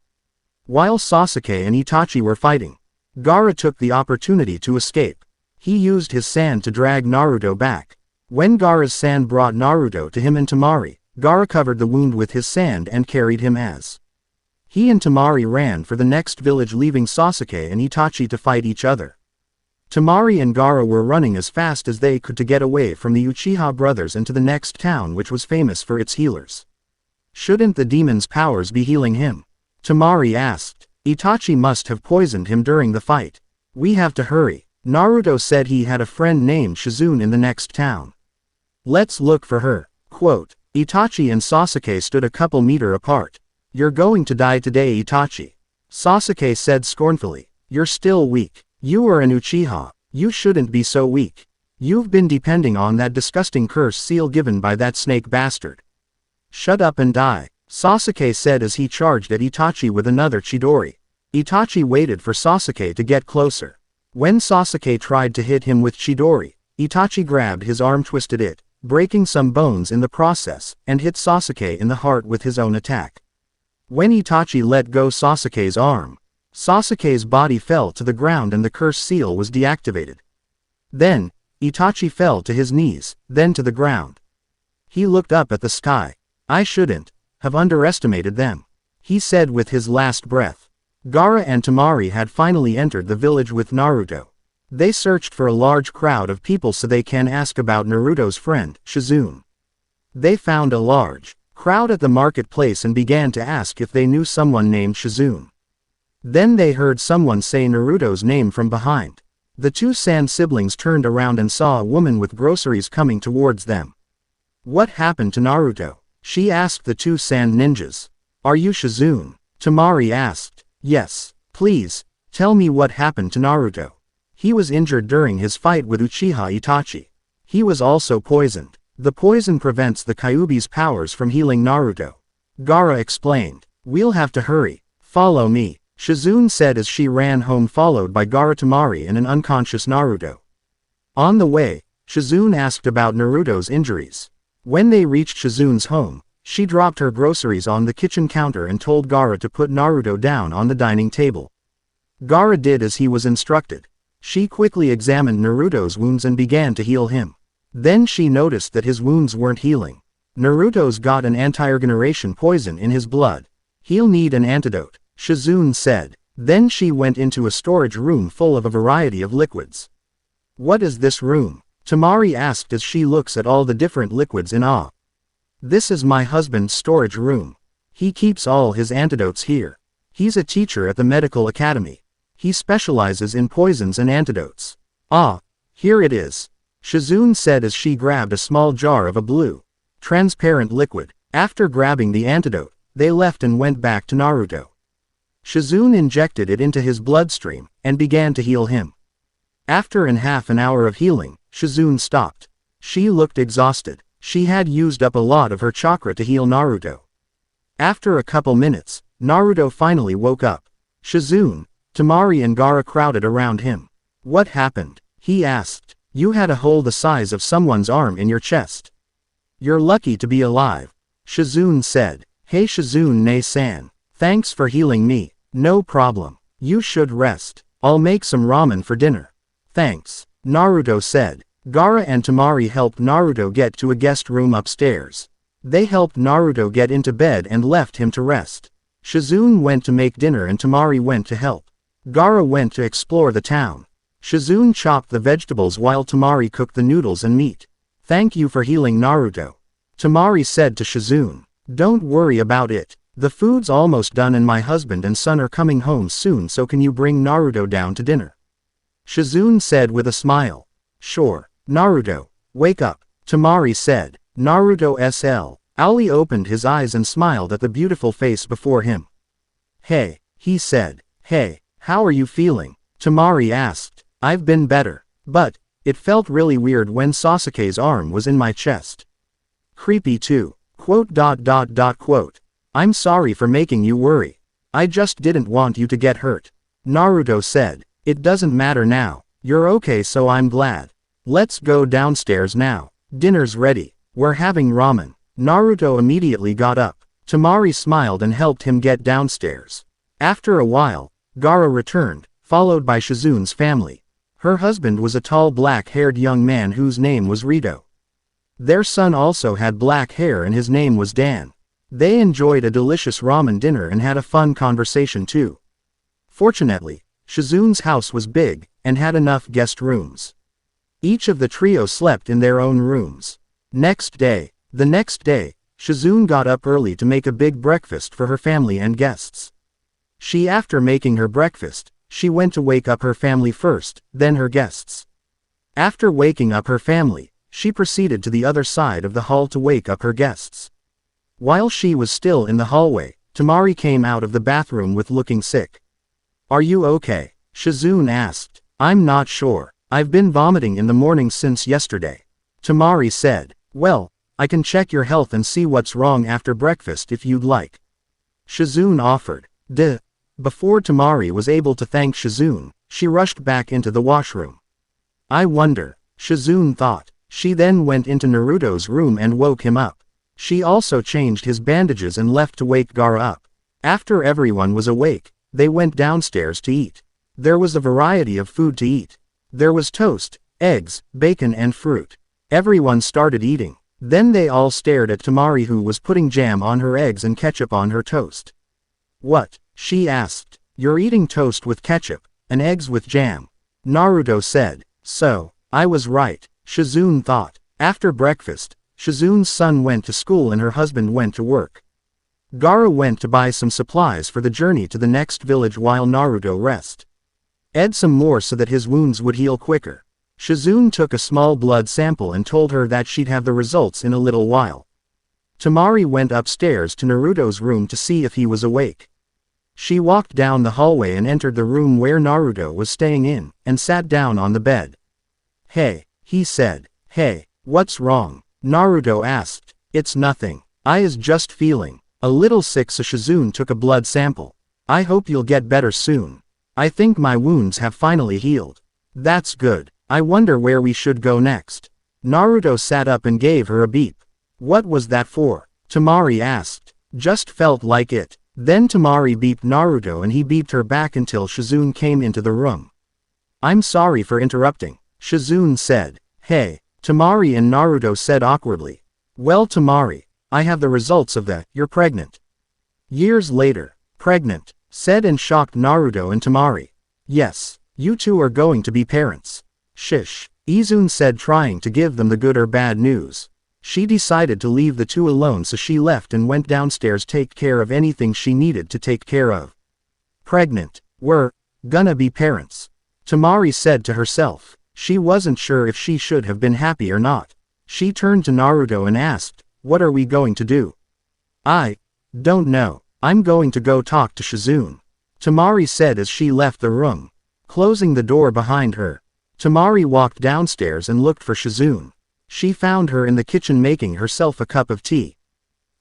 While Sasuke and Itachi were fighting, Gaara took the opportunity to escape. He used his sand to drag Naruto back. When Gaara's sand brought Naruto to him and Temari, Gaara covered the wound with his sand and carried him as he and Temari ran for the next village, leaving Sasuke and Itachi to fight each other. Temari and Gaara were running as fast as they could to get away from the Uchiha brothers and to the next town, which was famous for its healers. Shouldn't the demon's powers be healing him? Temari asked. Itachi must have poisoned him during the fight. We have to hurry. Naruto said he had a friend named Shizune in the next town. Let's look for her. Quote, Itachi and Sasuke stood a couple meters apart. You're going to die today, Itachi. Sasuke said scornfully. You're still weak. You are an Uchiha. You shouldn't be so weak. You've been depending on that disgusting curse seal given by that snake bastard. Shut up and die, Sasuke said as he charged at Itachi with another Chidori. Itachi waited for Sasuke to get closer. When Sasuke tried to hit him with Chidori, Itachi grabbed his arm, twisted it, breaking some bones in the process, and hit Sasuke in the heart with his own attack. When Itachi let go Sasuke's arm, Sasuke's body fell to the ground and the curse seal was deactivated. Then, Itachi fell to his knees, then to the ground. He looked up at the sky. I shouldn't have underestimated them, he said with his last breath. Gaara and Temari had finally entered the village with Naruto. They searched for a large crowd of people so they can ask about Naruto's friend, Shizune. They found a large crowd at the marketplace and began to ask if they knew someone named Shizune. Then they heard someone say Naruto's name from behind. The two Sand siblings turned around and saw a woman with groceries coming towards them. What happened to Naruto? She asked the two Sand ninjas. Are you Shizune? Temari asked. Yes. Please, tell me what happened to Naruto. He was injured during his fight with Uchiha Itachi. He was also poisoned. The poison prevents the Kyuubi's powers from healing Naruto. Gaara explained. We'll have to hurry. Follow me, Shizune said as she ran home, followed by Gaara, Temari and an unconscious Naruto. On the way, Shizune asked about Naruto's injuries. When they reached Shizune's home, she dropped her groceries on the kitchen counter and told Gaara to put Naruto down on the dining table. Gaara did as he was instructed. She quickly examined Naruto's wounds and began to heal him. Then she noticed that his wounds weren't healing. Naruto's got an anti-regeneration poison in his blood. He'll need an antidote, Shizune said. Then she went into a storage room full of a variety of liquids. What is this room? Temari asked as she looks at all the different liquids in awe. This is my husband's storage room. He keeps all his antidotes here. He's a teacher at the medical academy. He specializes in poisons and antidotes. Ah, here it is, Shizune said as she grabbed a small jar of a blue, transparent liquid. After grabbing the antidote, they left and went back to Naruto. Shizune injected it into his bloodstream and began to heal him. After half an hour of healing, Shizune stopped. She looked exhausted. She had used up a lot of her chakra to heal Naruto. After a couple minutes, Naruto finally woke up. Shizune, Temari and Gaara crowded around him. What happened? He asked. You had a hole the size of someone's arm in your chest. You're lucky to be alive. Shizune said. Hey Shizune-san. Thanks for healing me. No problem. You should rest. I'll make some ramen for dinner. Thanks. Naruto said. Gaara and Temari helped Naruto get to a guest room upstairs. They helped Naruto get into bed and left him to rest. Shizune went to make dinner and Temari went to help. Gaara went to explore the town. Shizune chopped the vegetables while Temari cooked the noodles and meat. Thank you for healing Naruto. Temari said to Shizune. Don't worry about it. The food's almost done and my husband and son are coming home soon, so can you bring Naruto down to dinner? Shizune said with a smile. Sure. Naruto, wake up. Temari said. Naruto SL. Ali opened his eyes and smiled at the beautiful face before him. Hey, he said. Hey, how are you feeling? Temari asked. I've been better. But, it felt really weird when Sasuke's arm was in my chest. Creepy too. Quote. I'm sorry for making you worry. I just didn't want you to get hurt. Naruto said. It doesn't matter now. You're okay, so I'm glad. Let's go downstairs now. Dinner's ready. We're having ramen. Naruto immediately got up. Temari smiled and helped him get downstairs. After a while, Gaara returned, followed by Shizune's family. Her husband was a tall black-haired young man whose name was Rito. Their son also had black hair and his name was Dan. They enjoyed a delicious ramen dinner and had a fun conversation too. Fortunately, Shizune's house was big, and had enough guest rooms. Each of the trio slept in their own rooms. The next day, Shizune got up early to make a big breakfast for her family and guests. After making her breakfast, she went to wake up her family first, then her guests. After waking up her family, she proceeded to the other side of the hall to wake up her guests. While she was still in the hallway, Temari came out of the bathroom with looking sick. Are you okay? Shizune asked. I'm not sure. I've been vomiting in the morning since yesterday. Temari said. Well, I can check your health and see what's wrong after breakfast if you'd like. Shizune offered. Before Temari was able to thank Shizune, she rushed back into the washroom. I wonder, Shizune thought. She then went into Naruto's room and woke him up. She also changed his bandages and left to wake Gaara up. After everyone was awake, they went downstairs to eat. There was a variety of food to eat. There was toast, eggs, bacon and fruit. Everyone started eating. Then they all stared at Temari, who was putting jam on her eggs and ketchup on her toast. What? She asked. You're eating toast with ketchup, and eggs with jam. Naruto said. So, I was right, Shizune thought. After breakfast, Shizune's son went to school and her husband went to work. Gaara went to buy some supplies for the journey to the next village while Naruto rested. Add some more so that his wounds would heal quicker. Shizune took a small blood sample and told her that she'd have the results in a little while. Temari went upstairs to Naruto's room to see if he was awake. She walked down the hallway and entered the room where Naruto was staying in, and sat down on the bed. Hey, he said. Hey, what's wrong? Naruto asked. It's nothing. I is just feeling a little sick, so Shizune took a blood sample. I hope you'll get better soon. I think my wounds have finally healed. That's good. I wonder where we should go next. Naruto sat up and gave her a beep. What was that for? Temari asked. Just felt like it. Then Temari beeped Naruto and he beeped her back until Shizune came into the room. I'm sorry for interrupting, Shizune said. Hey, Temari and Naruto said awkwardly. Well Temari, I have the results of that. You're pregnant. Years later. Pregnant, said and shocked Naruto and Temari. Yes, you two are going to be parents. Shish, Izune said, trying to give them the good or bad news. She decided to leave the two alone, so she left and went downstairs to take care of anything she needed to take care of. Pregnant. We're gonna be parents. Temari said to herself. She wasn't sure if she should have been happy or not. She turned to Naruto and asked, what are we going to do? I don't know. I'm going to go talk to Shizune. Temari said as she left the room, closing the door behind her. Temari walked downstairs and looked for Shizune. She found her in the kitchen making herself a cup of tea.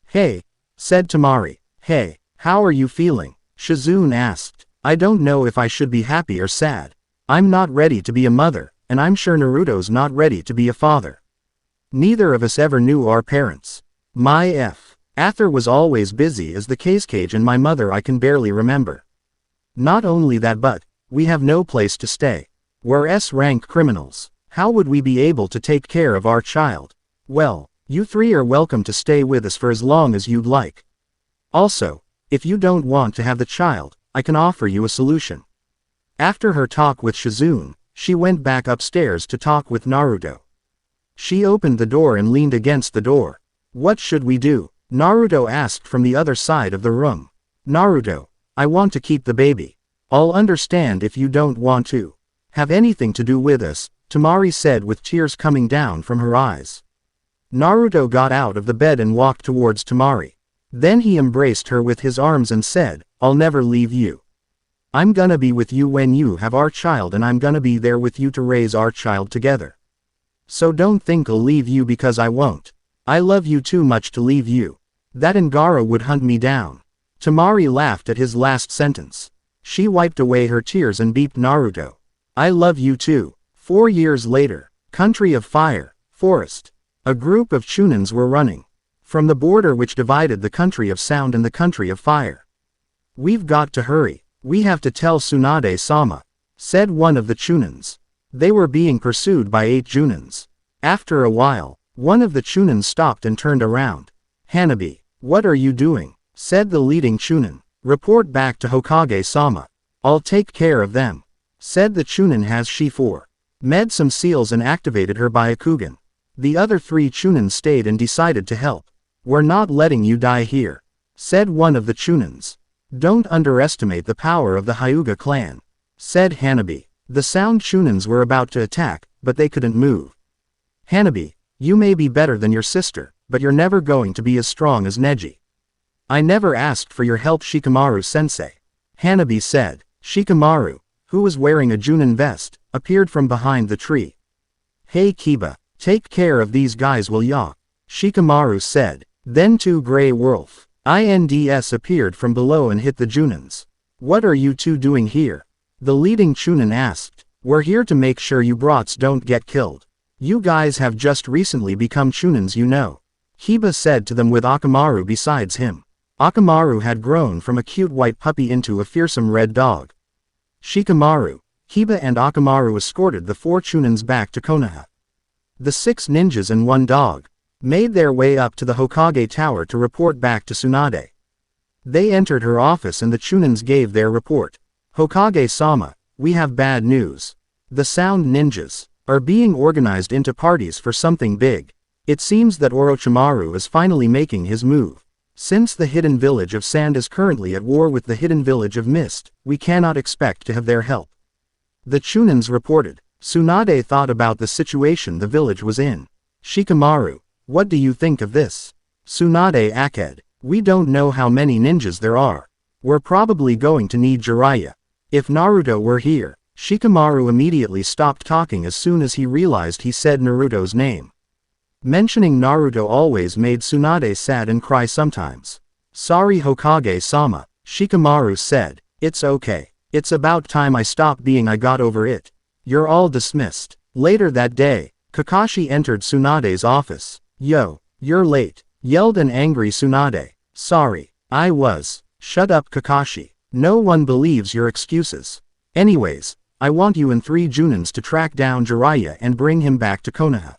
"Hey," said Temari. "Hey, how are you feeling?" Shizune asked. "I don't know if I should be happy or sad. I'm not ready to be a mother, and I'm sure Naruto's not ready to be a father. Neither of us ever knew our parents. My Ather was always busy as the cage and my mother I can barely remember. Not only that but, we have no place to stay. We're S-rank criminals. How would we be able to take care of our child? Well, you three are welcome to stay with us for as long as you'd like. Also, if you don't want to have the child, I can offer you a solution." After her talk with Shizune, she went back upstairs to talk with Naruto. She opened the door and leaned against the door. "What should we do?" Naruto asked from the other side of the room. "Naruto, I want to keep the baby. I'll understand if you don't want to have anything to do with us," Temari said with tears coming down from her eyes. Naruto got out of the bed and walked towards Temari. Then he embraced her with his arms and said, "I'll never leave you. I'm gonna be with you when you have our child and I'm gonna be there with you to raise our child together. So don't think I'll leave you because I won't. I love you too much to leave you. That Angara would hunt me down." Temari laughed at his last sentence. She wiped away her tears and beeped Naruto. "I love you too." 4 years later, Country of Fire, Forest. A group of Chunins were running from the border which divided the Country of Sound and the Country of Fire. "We've got to hurry. We have to tell Tsunade-sama," said one of the Chunins. They were being pursued by 8 Junins. After a while, one of the Chunins stopped and turned around. "Hanabi, what are you doing?" said the leading Chunin. "Report back to Hokage-sama. I'll take care of them," said the Chunin. Has she made some seals and activated her Byakugan. The other 3 Chunins stayed and decided to help. "We're not letting you die here," said one of the Chunins. "Don't underestimate the power of the Hyuga clan," said Hanabi. The Sound Chunins were about to attack, but they couldn't move. "Hanabi, you may be better than your sister, but you're never going to be as strong as Neji. I never asked for your help, Shikamaru-sensei," Hanabi said. Shikamaru, who was wearing a Junin vest, appeared from behind the tree. "Hey Kiba, take care of these guys will ya?" Shikamaru said. Then 2 gray wolf INDs appeared from below and hit the Junins. "What are you two doing here?" the leading Chunin asked. "We're here to make sure you brats don't get killed. You guys have just recently become Chunins, you know," Kiba said to them with Akamaru besides him. Akamaru had grown from a cute white puppy into a fearsome red dog. Shikamaru, Kiba and Akamaru escorted the 4 Chunins back to Konoha. The 6 ninjas and 1 dog made their way up to the Hokage Tower to report back to Tsunade. They entered her office and the Chunins gave their report. "Hokage-sama, we have bad news. The Sound Ninjas are being organized into parties for something big. It seems that Orochimaru is finally making his move. Since the hidden village of Sand is currently at war with the hidden village of Mist, we cannot expect to have their help," the Chunins reported. Tsunade thought about the situation the village was in. "Shikamaru, what do you think of this?" Tsunade aked. "We don't know how many ninjas there are. We're probably going to need Jiraiya. If Naruto were here." Shikamaru immediately stopped talking as soon as he realized he said Naruto's name. Mentioning Naruto always made Tsunade sad and cry sometimes. "Sorry Hokage-sama," Shikamaru said. "It's okay. It's about time I stopped being I got over it. You're all dismissed." Later that day, Kakashi entered Tsunade's office. "Yo, you're late," yelled an angry Tsunade. "Sorry, I was." "Shut up Kakashi. No one believes your excuses. Anyways, I want you and 3 Junins to track down Jiraiya and bring him back to Konoha."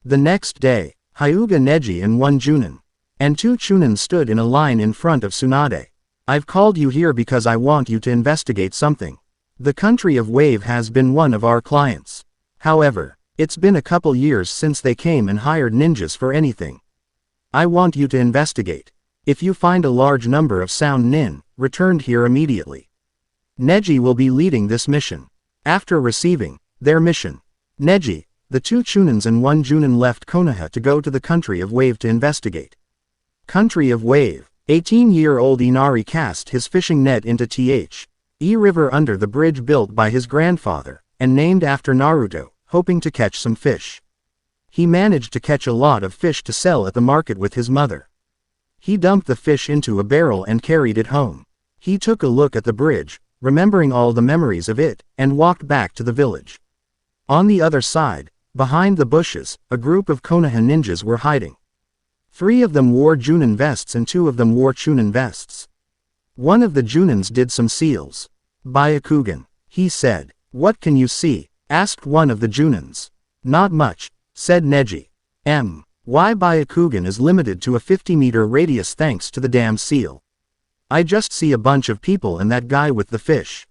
The next day, Hyuga Neji and 1 Junin and 2 Chunin stood in a line in front of Tsunade. "I've called you here because I want you to investigate something. The country of Wave has been one of our clients. However, it's been a couple years since they came and hired ninjas for anything. I want you to investigate. If you find a large number of Sound Nin, returned here immediately. Neji will be leading this mission." After receiving their mission, Neji, the 2 Chunins and 1 Junin left Konoha to go to the country of Wave to investigate. Country of Wave. 18-year-old Inari cast his fishing net into the river under the bridge built by his grandfather, and named after Naruto, hoping to catch some fish. He managed to catch a lot of fish to sell at the market with his mother. He dumped the fish into a barrel and carried it home. He took a look at the bridge, remembering all the memories of it, and walked back to the village. On the other side, behind the bushes, a group of Konoha ninjas were hiding. 3 of them wore Junin vests and 2 of them wore Chunin vests. One of the Junins did some seals. Byakugan, he said. What can you see? Asked one of the Junins. Not much, said Neji. Why Byakugan is limited to a 50-meter radius thanks to the damn seal. I just see a bunch of people and that guy with the fish.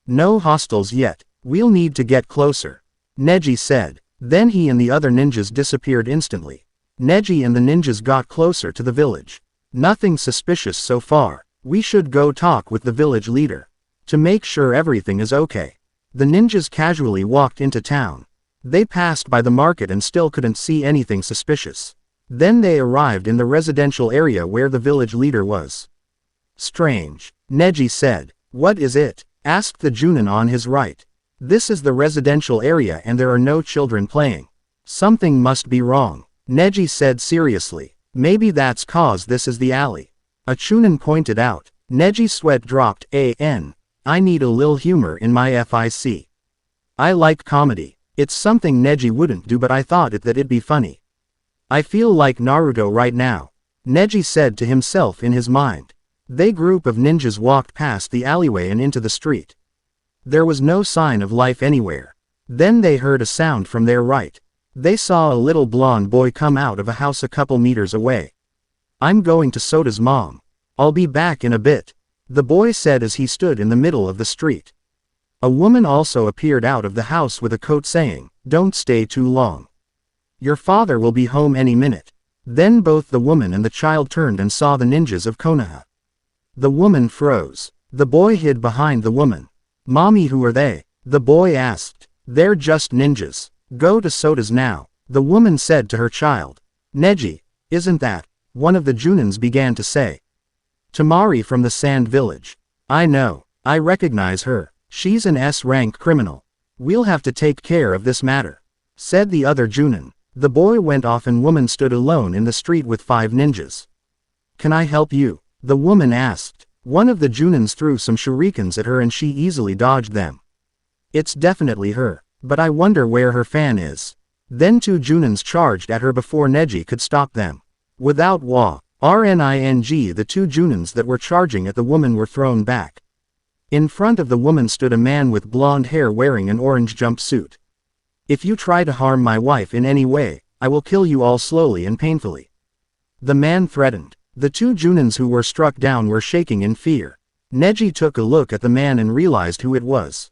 No hostiles yet, we'll need to get closer. Neji said. Then he and the other ninjas disappeared instantly. Neji and the ninjas got closer to the village. Nothing suspicious so far. We should go talk with the village leader. To make sure everything is okay. The ninjas casually walked into town. They passed by the market and still couldn't see anything suspicious. Then they arrived in the residential area where the village leader was. Strange, Neji said. What is it? Asked the Junin on his right. This is the residential area and there are no children playing. Something must be wrong, Neji said seriously. Maybe that's cause this is the alley. A Chunin pointed out. Neji's sweat dropped. I need a lil humor in my FIC. I like comedy. It's something Neji wouldn't do but I thought that it'd be funny. I feel like Naruto right now, Neji said to himself in his mind. The group of ninjas walked past the alleyway and into the street. There was no sign of life anywhere. Then they heard a sound from their right. They saw a little blonde boy come out of a house a couple meters away. I'm going to Soda's mom. I'll be back in a bit, the boy said as he stood in the middle of the street. A woman also appeared out of the house with a coat saying, "Don't stay too long. Your father will be home any minute." Then both the woman and the child turned and saw the ninjas of Konoha. The woman froze. The boy hid behind the woman. Mommy, who are they? The boy asked. They're just ninjas. Go to Soda's now, the woman said to her child. Neji, isn't that? One of the Junins began to say. Tamari from the Sand Village. I know. I recognize her. She's an S-rank criminal. We'll have to take care of this matter, said the other Junin. The boy went off and woman stood alone in the street with 5 ninjas. Can I help you? The woman asked. One of the Junins threw some shurikens at her and she easily dodged them. It's definitely her, but I wonder where her fan is. Then 2 Junins charged at her before Neji could stop them. Without RNING, the 2 Junins that were charging at the woman were thrown back. In front of the woman stood a man with blonde hair wearing an orange jumpsuit. If you try to harm my wife in any way, I will kill you all slowly and painfully, the man threatened. The 2 Junins who were struck down were shaking in fear. Neji took a look at the man and realized who it was.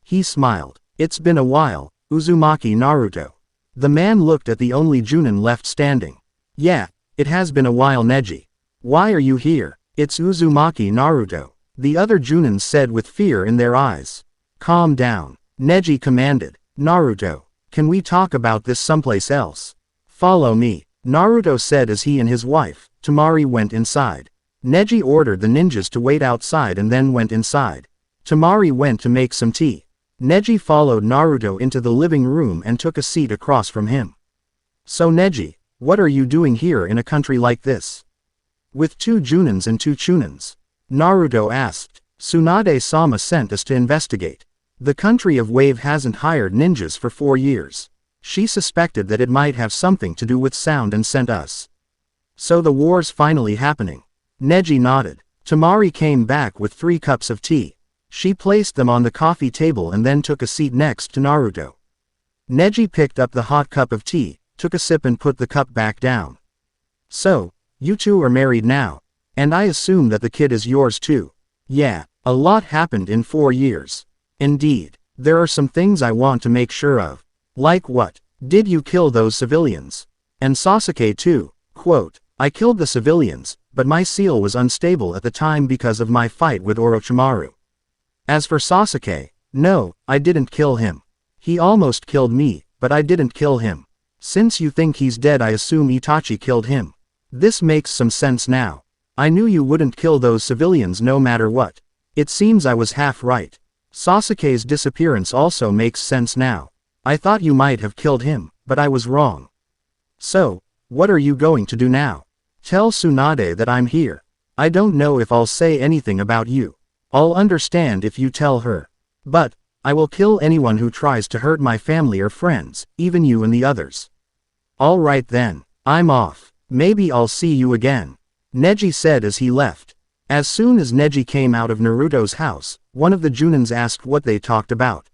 He smiled. It's been a while, Uzumaki Naruto. The man looked at the only Junin left standing. Yeah, it has been a while, Neji. Why are you here? It's Uzumaki Naruto, the other Junins said with fear in their eyes. Calm down, Neji commanded. Naruto, can we talk about this someplace else? Follow me, Naruto said as he and his wife, Tamari, went inside. Neji ordered the ninjas to wait outside and then went inside. Tamari went to make some tea. Neji followed Naruto into the living room and took a seat across from him. So Neji, what are you doing here in a country like this? With 2 Junins and 2 Chunins? Naruto asked. Tsunade-sama sent us to investigate. The country of Wave hasn't hired ninjas for 4 years. She suspected that it might have something to do with sound and sent us. So the war's finally happening. Neji nodded. Tamari came back with 3 cups of tea. She placed them on the coffee table and then took a seat next to Naruto. Neji picked up the hot cup of tea, took a sip and put the cup back down. So, you 2 are married now. And I assume that the kid is yours too. Yeah, a lot happened in 4 years. Indeed, there are some things I want to make sure of. Like what? Did you kill those civilians? And Sasuke too. Quote, I killed the civilians, but my seal was unstable at the time because of my fight with Orochimaru. As for Sasuke, no, I didn't kill him. He almost killed me, but I didn't kill him. Since you think he's dead, I assume Itachi killed him. This makes some sense now. I knew you wouldn't kill those civilians no matter what. It seems I was half right. Sasuke's disappearance also makes sense now. I thought you might have killed him, but I was wrong. So, what are you going to do now? Tell Tsunade that I'm here. I don't know if I'll say anything about you. I'll understand if you tell her. But, I will kill anyone who tries to hurt my family or friends, even you and the others. Alright then, I'm off. Maybe I'll see you again. Neji said as he left. As soon as Neji came out of Naruto's house, one of the Junins asked what they talked about.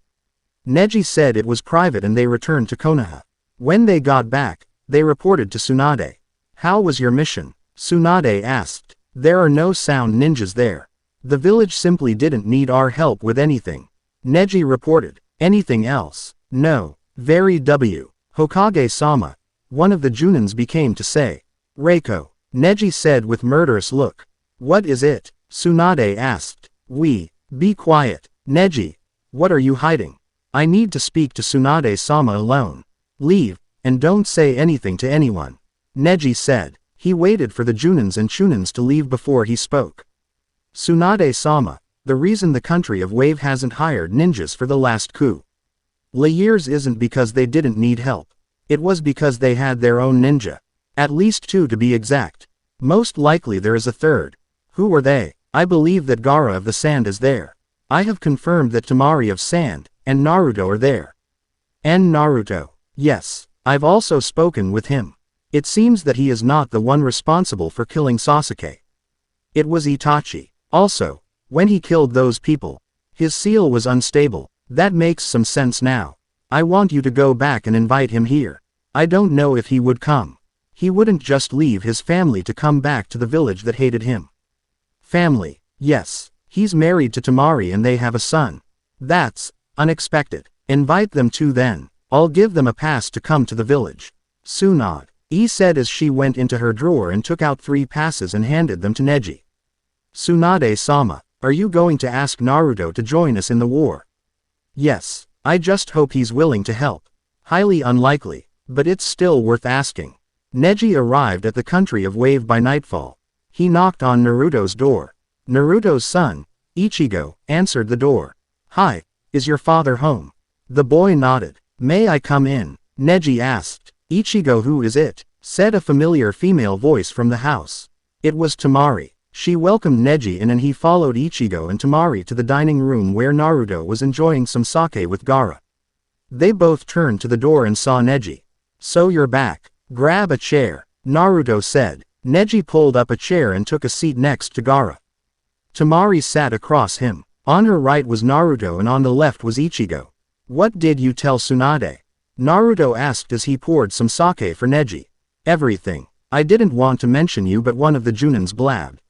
Neji said it was private and they returned to Konoha. When they got back, they reported to Tsunade. How was your mission? Tsunade asked. There are no sound ninjas there. The village simply didn't need our help with anything. Neji reported. Anything else? No. Very W. Hokage-sama. One of the Junins became to say. Reiko. Neji said with murderous look. What is it? Tsunade asked. Be quiet. Neji. What are you hiding? I need to speak to Tsunade-sama alone. Leave, and don't say anything to anyone. Neji said. He waited for the Junins and Chunins to leave before he spoke. Tsunade-sama, the reason the country of Wave hasn't hired ninjas for the last coup. Years isn't because they didn't need help. It was because they had their own ninja. At least 2 to be exact. Most likely there is a third. Who are they? I believe that Gaara of the Sand is there. I have confirmed that Temari of Sand and Naruto are there. And Naruto. Yes, I've also spoken with him. It seems that he is not the one responsible for killing Sasuke. It was Itachi. Also, when he killed those people, his seal was unstable. That makes some sense now. I want you to go back and invite him here. I don't know if he would come. He wouldn't just leave his family to come back to the village that hated him. Family. Yes. He's married to Temari and they have a son. That's unexpected. Invite them too then. I'll give them a pass to come to the village. Tsunade said as she went into her drawer and took out 3 passes and handed them to Neji. Tsunade-sama, are you going to ask Naruto to join us in the war? Yes. I just hope he's willing to help. Highly unlikely, but it's still worth asking. Neji arrived at the country of Wave by nightfall. He knocked on Naruto's door. Naruto's son, Ichigo, answered the door. Hi, is your father home? The boy nodded. May I come in? Neji asked. Ichigo, who is it? Said a familiar female voice from the house. It was Temari. She welcomed Neji in and he followed Ichigo and Temari to the dining room where Naruto was enjoying some sake with Gaara. They both turned to the door and saw Neji. So you're back. Grab a chair, Naruto said. Neji pulled up a chair and took a seat next to Gaara. Temari sat across him. On her right was Naruto and on the left was Ichigo. What did you tell Tsunade? Naruto asked as he poured some sake for Neji. Everything. I didn't want to mention you but one of the Junins blabbed.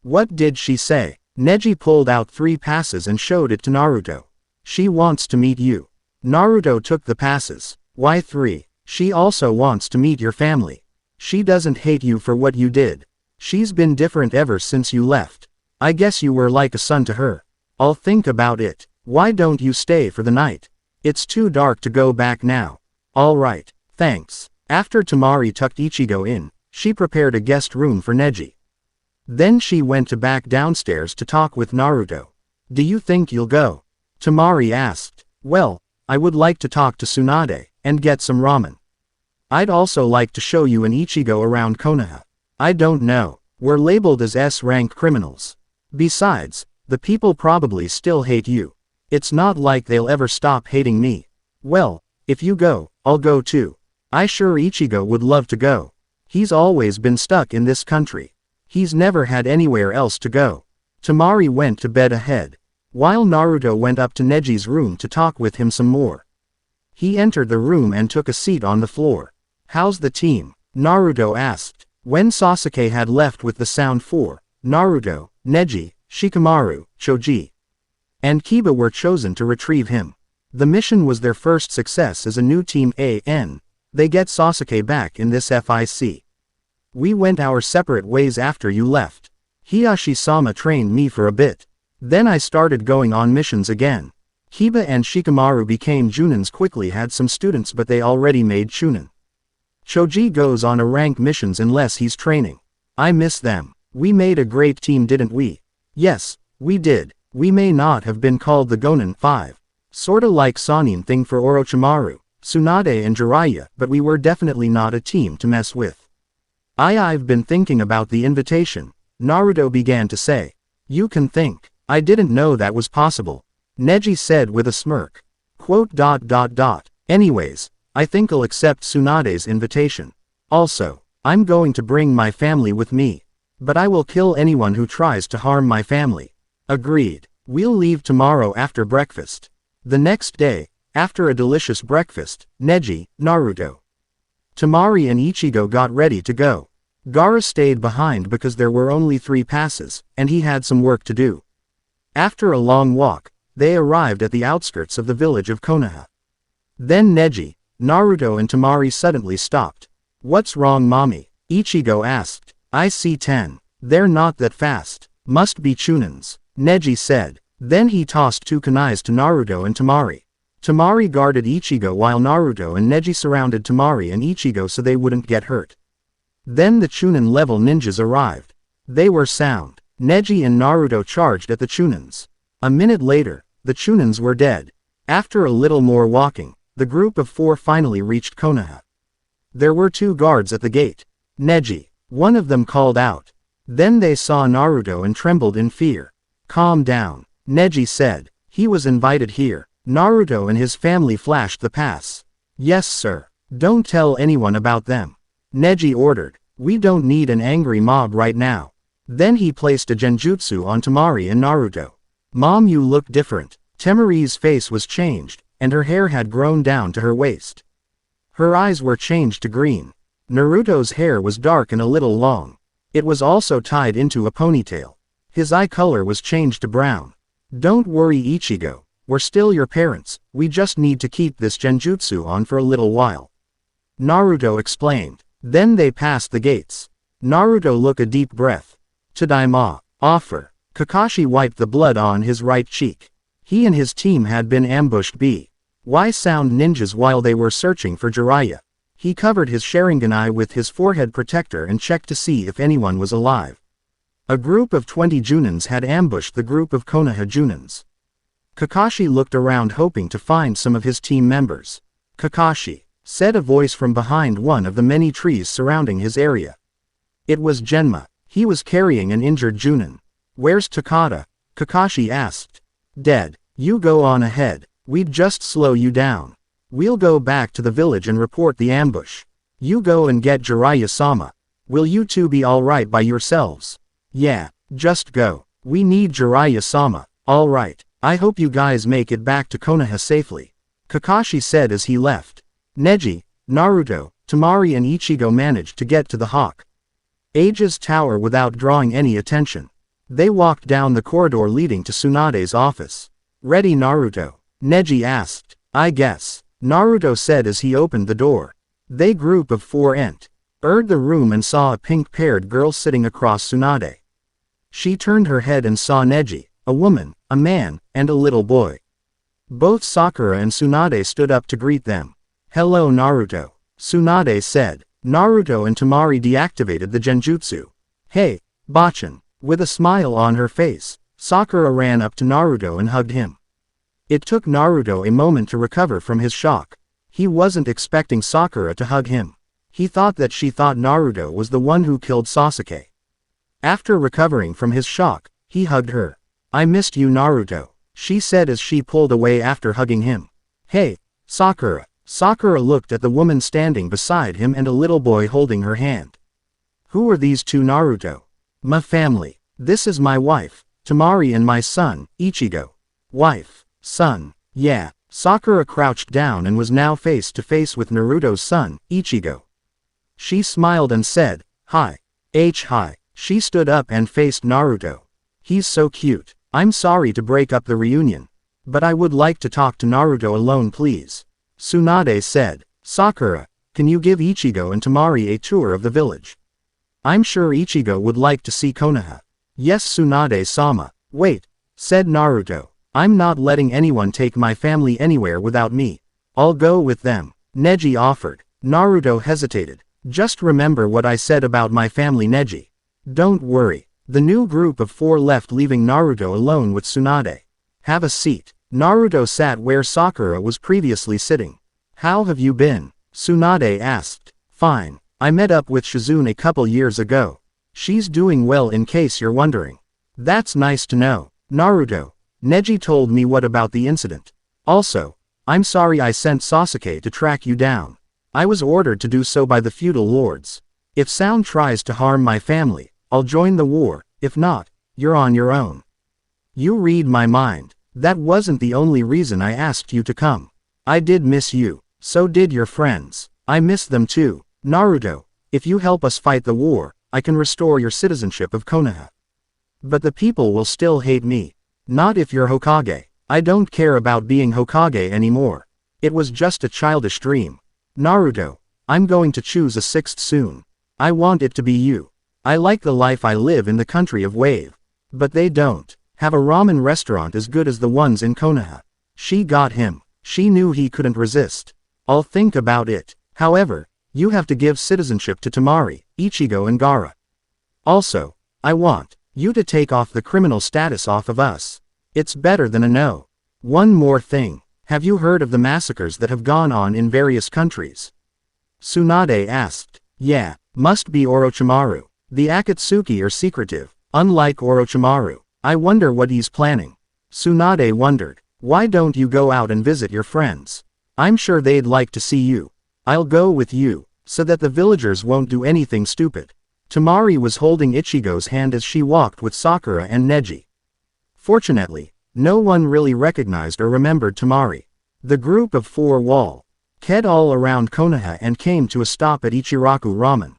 What did she say? Neji pulled out 3 passes and showed it to Naruto. She wants to meet you. Naruto took the passes. Why 3? She also wants to meet your family. She doesn't hate you for what you did. She's been different ever since you left. I guess you were like a son to her. I'll think about it. Why don't you stay for the night? It's too dark to go back now. Alright, thanks. After Temari tucked Ichigo in, she prepared a guest room for Neji. Then she went back downstairs to talk with Naruto. Do you think you'll go? Temari asked. Well, I would like to talk to Tsunade, and get some ramen. I'd also like to show you an Ichigo around Konoha. I don't know. We're labeled as S-rank criminals. Besides, the people probably still hate you. It's not like they'll ever stop hating me. Well, if you go, I'll go too. I sure Ichigo would love to go. He's always been stuck in this country. He's never had anywhere else to go. Temari went to bed ahead, while Naruto went up to Neji's room to talk with him some more. He entered the room and took a seat on the floor. How's the team? Naruto asked. When Sasuke had left with the Sound 4, Naruto, Neji, Shikamaru, Choji, and Kiba were chosen to retrieve him. The mission was their first success as a new team they get Sasuke back in this FIC. We went our separate ways after you left. Hiyashi-sama trained me for a bit. Then I started going on missions again. Kiba and Shikamaru became Junins quickly, had some students but they already made Chunin. Choji goes on a rank missions unless he's training. I miss them. We made a great team, didn't we? Yes, we did. We may not have been called the Gonin 5. Sorta like Sanin thing for Orochimaru. Tsunade and Jiraiya, but we were definitely not a team to mess with. I've been thinking about the invitation, Naruto began to say. You can think. I didn't know that was possible, Neji said with a smirk. Anyways, I think I'll accept Tsunade's invitation. Also, I'm going to bring my family with me. But I will kill anyone who tries to harm my family. Agreed. We'll leave tomorrow after breakfast. The next day, after a delicious breakfast, Neji, Naruto, Temari and Ichigo got ready to go. Gaara stayed behind because there were only 3 passes, and he had some work to do. After a long walk, they arrived at the outskirts of the village of Konoha. Then Neji, Naruto and Temari suddenly stopped. What's wrong, mommy? Ichigo asked. I see 10. They're not that fast. Must be Chunins, Neji said. Then he tossed 2 kunais to Naruto and Temari. Temari guarded Ichigo while Naruto and Neji surrounded Temari and Ichigo so they wouldn't get hurt. Then the Chunin-level ninjas arrived. They were sound. Neji and Naruto charged at the Chunins. A minute later, the Chunins were dead. After a little more walking, the group of 4 finally reached Konoha. There were 2 guards at the gate. Neji, one of them called out. Then they saw Naruto and trembled in fear. Calm down, Neji said. He was invited here. Naruto and his family flashed the pass. Yes sir. Don't tell anyone about them, Neji ordered. We don't need an angry mob right now. Then he placed a genjutsu on Temari and Naruto. Mom, you look different. Temari's face was changed, and her hair had grown down to her waist. Her eyes were changed to green. Naruto's hair was dark and a little long. It was also tied into a ponytail. His eye color was changed to brown. Don't worry Ichigo, we're still your parents, we just need to keep this genjutsu on for a little while, Naruto explained. Then they passed the gates. Naruto took a deep breath. Tadaima, offer. Kakashi wiped the blood on his right cheek. He and his team had been ambushed by sound ninjas while they were searching for Jiraiya. He covered his Sharingan with his forehead protector and checked to see if anyone was alive. A group of 20 Junins had ambushed the group of Konoha Junins. Kakashi looked around hoping to find some of his team members. Kakashi, said a voice from behind one of the many trees surrounding his area. It was Genma. He was carrying an injured Junin. Where's Takada? Kakashi asked. Dead. You go on ahead. We'd just slow you down. We'll go back to the village and report the ambush. You go and get Jiraiya-sama. Will you two be alright by yourselves? Yeah, just go. We need Jiraiya-sama. Alright. I hope you guys make it back to Konoha safely, Kakashi said as he left. Neji, Naruto, Temari and Ichigo managed to get to the Hawk Age's tower without drawing any attention. They walked down the corridor leading to Tsunade's office. Ready Naruto? Neji asked. I guess, Naruto said as he opened the door. They group of 4 entered the room and saw a pink-haired girl sitting across Tsunade. She turned her head and saw Neji, a woman, a man, and a little boy. Both Sakura and Tsunade stood up to greet them. Hello Naruto, Tsunade said. Naruto and Temari deactivated the genjutsu. Hey, Bachan. With a smile on her face, Sakura ran up to Naruto and hugged him. It took Naruto a moment to recover from his shock. He wasn't expecting Sakura to hug him. He thought that she thought Naruto was the one who killed Sasuke. After recovering from his shock, he hugged her. I missed you Naruto, she said as she pulled away after hugging him. Hey, Sakura. Sakura looked at the woman standing beside him and a little boy holding her hand. Who are these two Naruto? My family. This is my wife, Temari, and my son, Ichigo. Wife, son, yeah. Sakura crouched down and was now face to face with Naruto's son, Ichigo. She smiled and said, Hi. Hi. She stood up and faced Naruto. He's so cute. I'm sorry to break up the reunion, but I would like to talk to Naruto alone please, Tsunade said. Sakura, can you give Ichigo and Temari a tour of the village? I'm sure Ichigo would like to see Konoha. Yes Tsunade-sama. Wait, said Naruto. I'm not letting anyone take my family anywhere without me. I'll go with them, Neji offered. Naruto hesitated. Just remember what I said about my family Neji. Don't worry. The new group of 4 left leaving Naruto alone with Tsunade. Have a seat. Naruto sat where Sakura was previously sitting. How have you been? Tsunade asked. Fine. I met up with Shizune a couple years ago. She's doing well in case you're wondering. That's nice to know. Naruto. Neji told me what about the incident. Also, I'm sorry I sent Sasuke to track you down. I was ordered to do so by the feudal lords. If Sound tries to harm my family, I'll join the war. If not, you're on your own. You read my mind. That wasn't the only reason I asked you to come. I did miss you. So did your friends. I miss them too. Naruto, if you help us fight the war, I can restore your citizenship of Konoha. But the people will still hate me. Not if you're Hokage. I don't care about being Hokage anymore. It was just a childish dream. Naruto, I'm going to choose a sixth soon. I want it to be you. I like the life I live in the country of Wave. But they don't have a ramen restaurant as good as the ones in Konoha. She got him. She knew he couldn't resist. I'll think about it. However, you have to give citizenship to Temari, Ichigo and Gaara. Also, I want you to take off the criminal status off of us. It's better than a no. One more thing. Have you heard of the massacres that have gone on in various countries? Tsunade asked. Yeah, must be Orochimaru. The Akatsuki are secretive, unlike Orochimaru. I wonder what he's planning. Tsunade wondered. Why don't you go out and visit your friends? I'm sure they'd like to see you. I'll go with you, so that the villagers won't do anything stupid. Temari was holding Ichigo's hand as she walked with Sakura and Neji. Fortunately, no one really recognized or remembered Temari. The group of four walked all around Konoha and came to a stop at Ichiraku Ramen.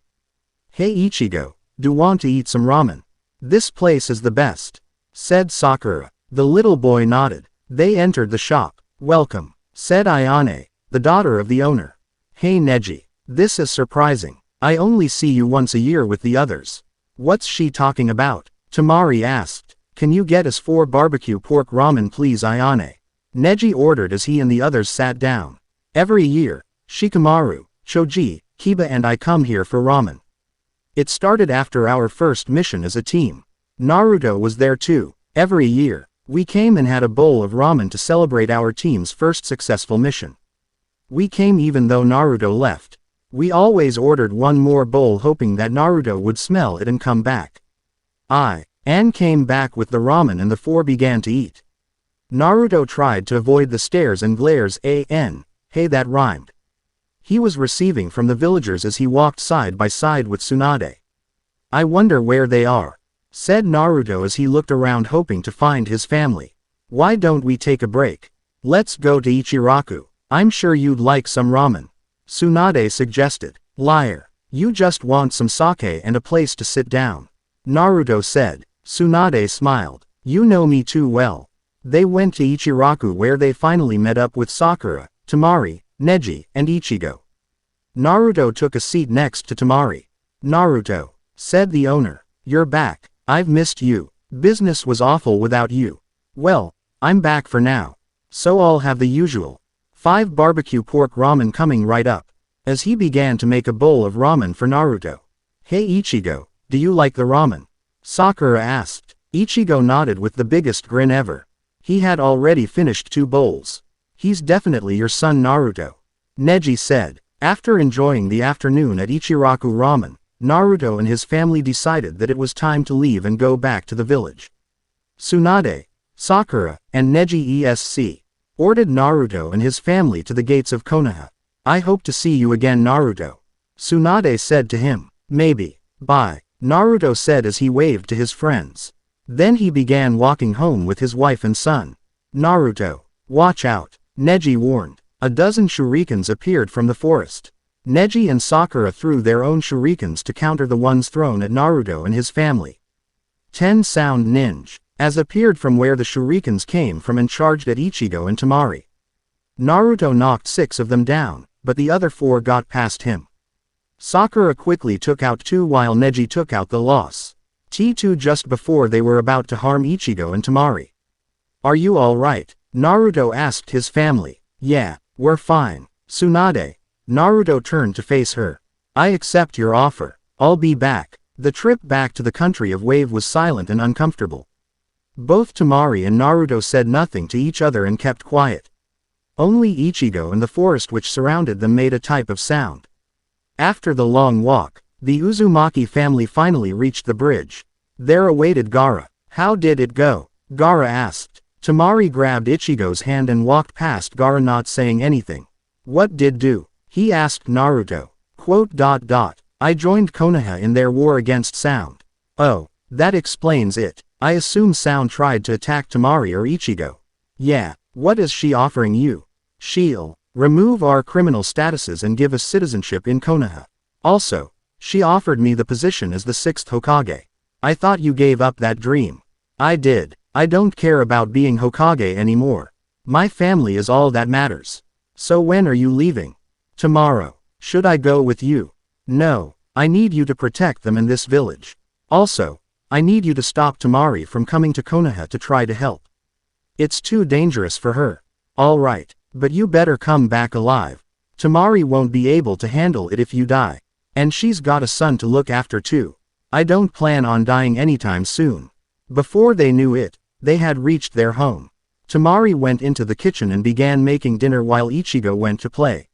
Hey Ichigo, do want to eat some ramen? This place is the best, said Sakura. The little boy nodded. They entered the shop. Welcome, said Ayane, the daughter of the owner. Hey Neji, this is surprising. I only see you once a year with the others. What's she talking about? Temari asked. Can you get us 4 barbecue pork ramen please Ayane? Neji ordered as he and the others sat down. Every year, Shikamaru, Choji, Kiba and I come here for ramen. It started after our first mission as a team. Naruto was there too. Every year, we came and had a bowl of ramen to celebrate our team's first successful mission. We came even though Naruto left. We always ordered one more bowl hoping that Naruto would smell it and come back. Anne came back with the ramen and the 4 began to eat. Naruto tried to avoid the stares and glares hey that rhymed. He was receiving from the villagers as he walked side by side with Tsunade. I wonder where they are, said Naruto as he looked around hoping to find his family. Why don't we take a break? Let's go to Ichiraku. I'm sure you'd like some ramen. Tsunade suggested. Liar. You just want some sake and a place to sit down. Naruto said. Tsunade smiled. You know me too well. They went to Ichiraku where they finally met up with Sakura, Temari, Neji, and Ichigo. Naruto took a seat next to Temari. Naruto, said the owner. You're back. I've missed you. Business was awful without you. Well, I'm back for now. So I'll have the usual 5 barbecue pork ramen coming right up. As he began to make a bowl of ramen for Naruto. Hey Ichigo, do you like the ramen? Sakura asked. Ichigo nodded with the biggest grin ever. He had already finished 2 bowls. He's definitely your son Naruto. Neji said. After enjoying the afternoon at Ichiraku Ramen, Naruto and his family decided that it was time to leave and go back to the village. Tsunade, Sakura, and Neji ordered Naruto and his family to the gates of Konoha. I hope to see you again Naruto. Tsunade said to him. Maybe. Bye. Naruto said as he waved to his friends. Then he began walking home with his wife and son. Naruto, watch out, Neji warned. A dozen shurikens appeared from the forest. Neji and Sakura threw their own shurikens to counter the ones thrown at Naruto and his family. 10 sound ninja appeared from where the shurikens came from and charged at Ichigo and Temari. Naruto knocked 6 of them down, but the other 4 got past him. Sakura quickly took out 2 while Neji took out the loss T2 just before they were about to harm Ichigo and Temari. Are you alright? Naruto asked his family. Yeah, we're fine. Tsunade. Naruto turned to face her. I accept your offer. I'll be back. The trip back to the country of Wave was silent and uncomfortable. Both Temari and Naruto said nothing to each other and kept quiet. Only Ichigo and the forest which surrounded them made a type of sound. After the long walk, the Uzumaki family finally reached the bridge. There awaited Gaara. How did it go? Gaara asked. Temari grabbed Ichigo's hand and walked past Gaara not saying anything. What did do? He asked Naruto. I joined Konoha in their war against Sound. Oh, that explains it. I assume Sound tried to attack Temari or Ichigo. Yeah, what is she offering you? She'll remove our criminal statuses and give us citizenship in Konoha. Also, she offered me the position as the 6th Hokage. I thought you gave up that dream. I did. I don't care about being Hokage anymore. My family is all that matters. So when are you leaving? Tomorrow. Should I go with you? No, I need you to protect them in this village. Also, I need you to stop Temari from coming to Konoha to try to help. It's too dangerous for her. All right, but you better come back alive. Temari won't be able to handle it if you die. And she's got a son to look after too. I don't plan on dying anytime soon. Before they knew it, they had reached their home. Temari went into the kitchen and began making dinner while Ichigo went to play.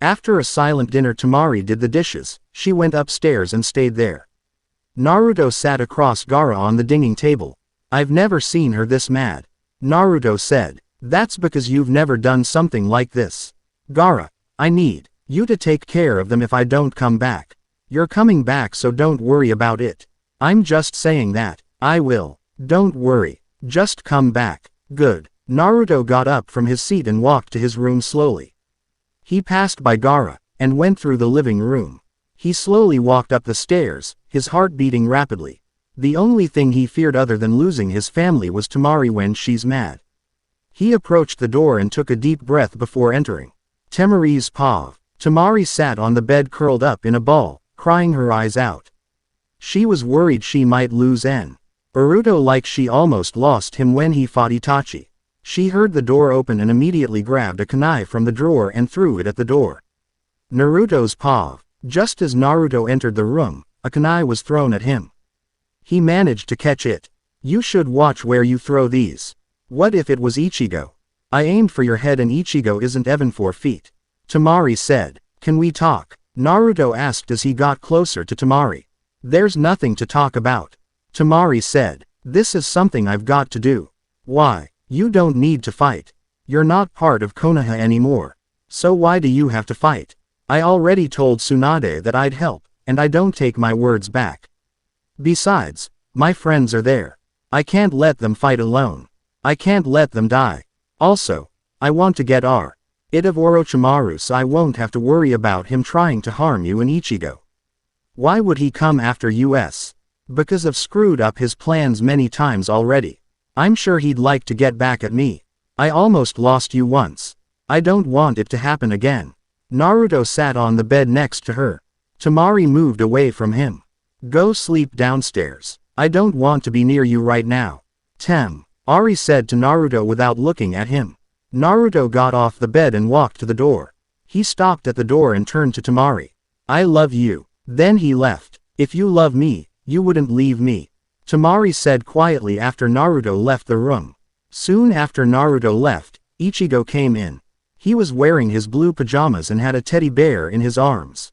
After a silent dinner, Temari did the dishes. She went upstairs and stayed there. Naruto sat across Gaara on the dining table. I've never seen her this mad. Naruto said. That's because you've never done something like this. Gaara, I need you to take care of them if I don't come back. You're coming back, so don't worry about it. I'm just saying that. I will. Don't worry. Just come back. Good. Naruto got up from his seat and walked to his room slowly. He passed by Gaara, and went through the living room. He slowly walked up the stairs, his heart beating rapidly. The only thing he feared other than losing his family was Temari when she's mad. He approached the door and took a deep breath before entering. Temari's paw. Temari sat on the bed curled up in a ball, crying her eyes out. She was worried she might lose Naruto like she almost lost him when he fought Itachi. She heard the door open and immediately grabbed a kunai from the drawer and threw it at the door. Naruto's paw. Just as Naruto entered the room, a kunai was thrown at him. He managed to catch it. You should watch where you throw these. What if it was Ichigo? I aimed for your head and Ichigo isn't even 4 feet. Temari said. Can we talk? Naruto asked as he got closer to Temari. There's nothing to talk about. Temari said. This is something I've got to do. Why? You don't need to fight. You're not part of Konoha anymore. So why do you have to fight? I already told Tsunade that I'd help, and I don't take my words back. Besides, my friends are there. I can't let them fight alone. I can't let them die. Also, I want to get it of Orochimaru so I won't have to worry about him trying to harm you and Ichigo. Why would he come after us? Because I've screwed up his plans many times already. I'm sure he'd like to get back at me. I almost lost you once. I don't want it to happen again. Naruto sat on the bed next to her. Temari moved away from him. Go sleep downstairs. I don't want to be near you right now. Ari said to Naruto without looking at him. Naruto got off the bed and walked to the door. He stopped at the door and turned to Temari. I love you. Then he left. If you love me, you wouldn't leave me. Temari said quietly after Naruto left the room. Soon after Naruto left, Ichigo came in. He was wearing his blue pajamas and had a teddy bear in his arms.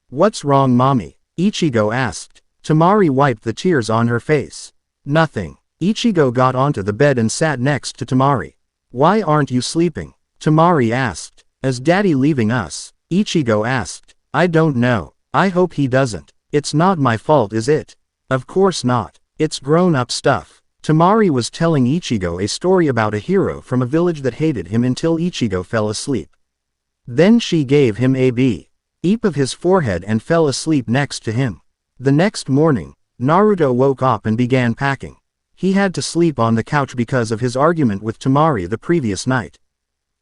What's wrong, mommy? Ichigo asked. Temari wiped the tears on her face. Nothing. Ichigo got onto the bed and sat next to Temari. Why aren't you sleeping? Temari asked. Is Daddy leaving us? Ichigo asked. I don't know. I hope he doesn't. It's not my fault, is it? Of course not. It's grown-up stuff. Temari was telling Ichigo a story about a hero from a village that hated him until Ichigo fell asleep. Then she gave him a beep of his forehead and fell asleep next to him. The next morning, Naruto woke up and began packing. He had to sleep on the couch because of his argument with Temari the previous night.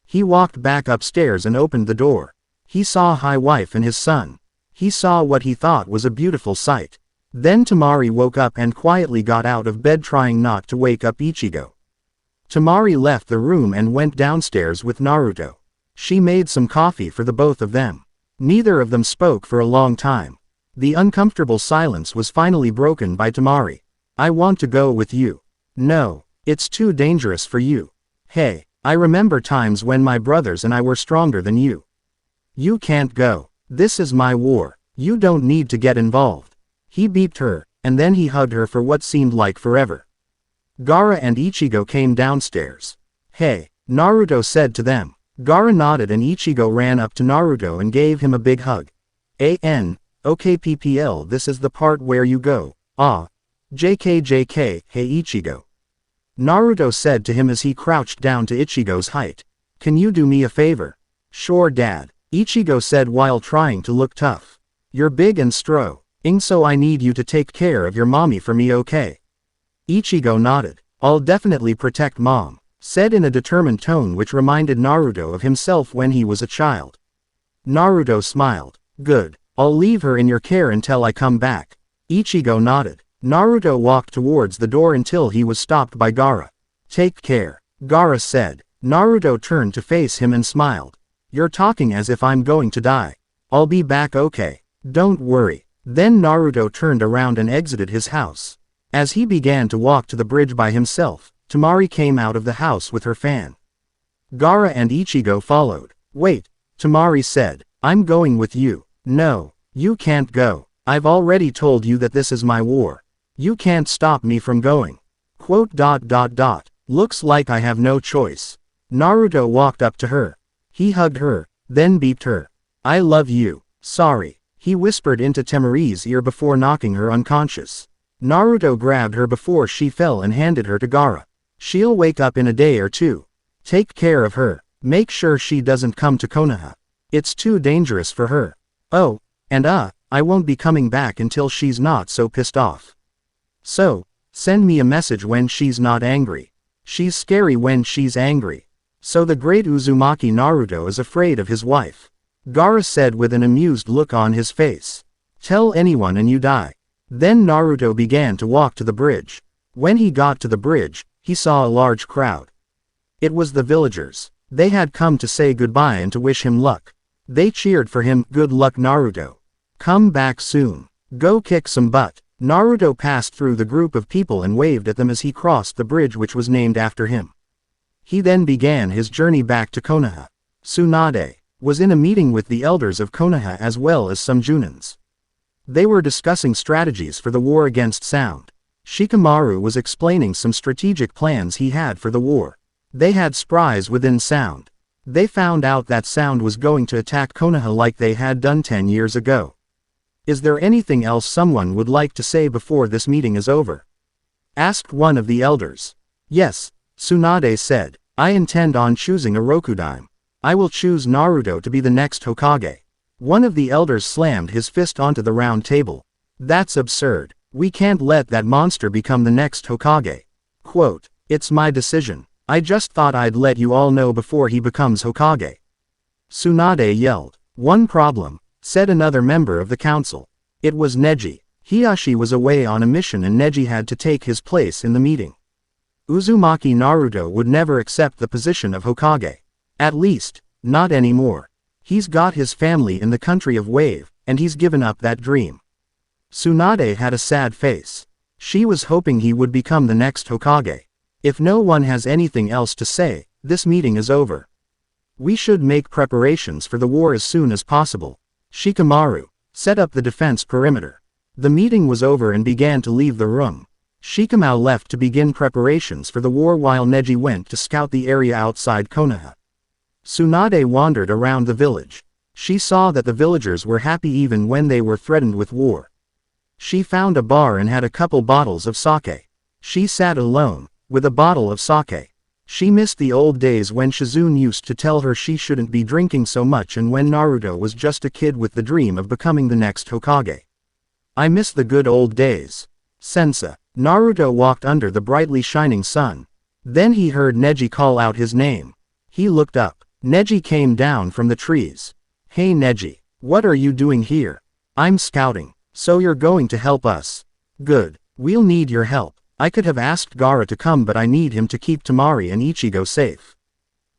He walked back upstairs and opened the door. He saw his wife and his son. He saw what he thought was a beautiful sight. Then Temari woke up and quietly got out of bed trying not to wake up Ichigo. Temari left the room and went downstairs with Naruto. She made some coffee for the both of them. Neither of them spoke for a long time. The uncomfortable silence was finally broken by Temari. I want to go with you. No, it's too dangerous for you. Hey, I remember times when my brothers and I were stronger than you. You can't go. This is my war. You don't need to get involved. He beeped her, and then he hugged her for what seemed like forever. Gaara and Ichigo came downstairs. Hey, Naruto said to them. Gaara nodded and Ichigo ran up to Naruto and gave him a big hug. Okay PPL, this is the part where you go. Ah. JK, hey Ichigo. Naruto said to him as he crouched down to Ichigo's height. Can you do me a favor? Sure dad. Ichigo said while trying to look tough. You're big and strong, so I need you to take care of your mommy for me, okay? Ichigo nodded. I'll definitely protect mom, said in a determined tone which reminded Naruto of himself when he was a child. Naruto smiled. Good. I'll leave her in your care until I come back. Ichigo nodded. Naruto walked towards the door until he was stopped by Gaara. Take care, Gaara said. Naruto turned to face him and smiled. You're talking as if I'm going to die. I'll be back, okay? Don't worry. Then Naruto turned around and exited his house. As he began to walk to the bridge by himself, Temari came out of the house with her fan. Gaara and Ichigo followed. Wait, Temari said. I'm going with you. No, you can't go. I've already told you that this is my war. You can't stop me from going. Looks like I have no choice. Naruto walked up to her. He hugged her, then beeped her. I love you. Sorry, he whispered into Temari's ear before knocking her unconscious. Naruto grabbed her before she fell and handed her to Gaara. She'll wake up in a day or two. Take care of her. Make sure she doesn't come to Konoha. It's too dangerous for her. Oh, and I won't be coming back until she's not so pissed off. So, send me a message when she's not angry. She's scary when she's angry. So the great Uzumaki Naruto is afraid of his wife. Gaara said with an amused look on his face. Tell anyone and you die. Then Naruto began to walk to the bridge. When he got to the bridge, he saw a large crowd. It was the villagers. They had come to say goodbye and to wish him luck. They cheered for him. Good luck, Naruto. Come back soon. Go kick some butt. Naruto passed through the group of people and waved at them as he crossed the bridge which was named after him. He then began his journey back to Konoha. Tsunade was in a meeting with the elders of Konoha as well as some Junins. They were discussing strategies for the war against Sound. Shikamaru was explaining some strategic plans he had for the war. They had spies within Sound. They found out that Sound was going to attack Konoha like they had done 10 years ago. Is there anything else someone would like to say before this meeting is over? Asked one of the elders. Yes, Tsunade said. I intend on choosing a Rokudaime. I will choose Naruto to be the next Hokage. One of the elders slammed his fist onto the round table. That's absurd. We can't let that monster become the next Hokage. Quote, it's my decision. I just thought I'd let you all know before he becomes Hokage. Tsunade yelled. One problem, said another member of the council. It was Neji. Hiashi was away on a mission and Neji had to take his place in the meeting. Uzumaki Naruto would never accept the position of Hokage. At least, not anymore. He's got his family in the country of Wave, and he's given up that dream. Tsunade had a sad face. She was hoping he would become the next Hokage. If no one has anything else to say, this meeting is over. We should make preparations for the war as soon as possible. Shikamaru set up the defense perimeter. The meeting was over and began to leave the room. Shikamaru left to begin preparations for the war while Neji went to scout the area outside Konoha. Tsunade wandered around the village. She saw that the villagers were happy even when they were threatened with war. She found a bar and had a couple bottles of sake. She sat alone, with a bottle of sake. She missed the old days when Shizune used to tell her she shouldn't be drinking so much and when Naruto was just a kid with the dream of becoming the next Hokage. I miss the good old days. Sensa. Naruto walked under the brightly shining sun. Then he heard Neji call out his name. He looked up. Neji came down from the trees. Hey Neji, what are you doing here? I'm scouting. So you're going to help us? Good. We'll need your help. I could have asked Gaara to come but I need him to keep Temari and Ichigo safe.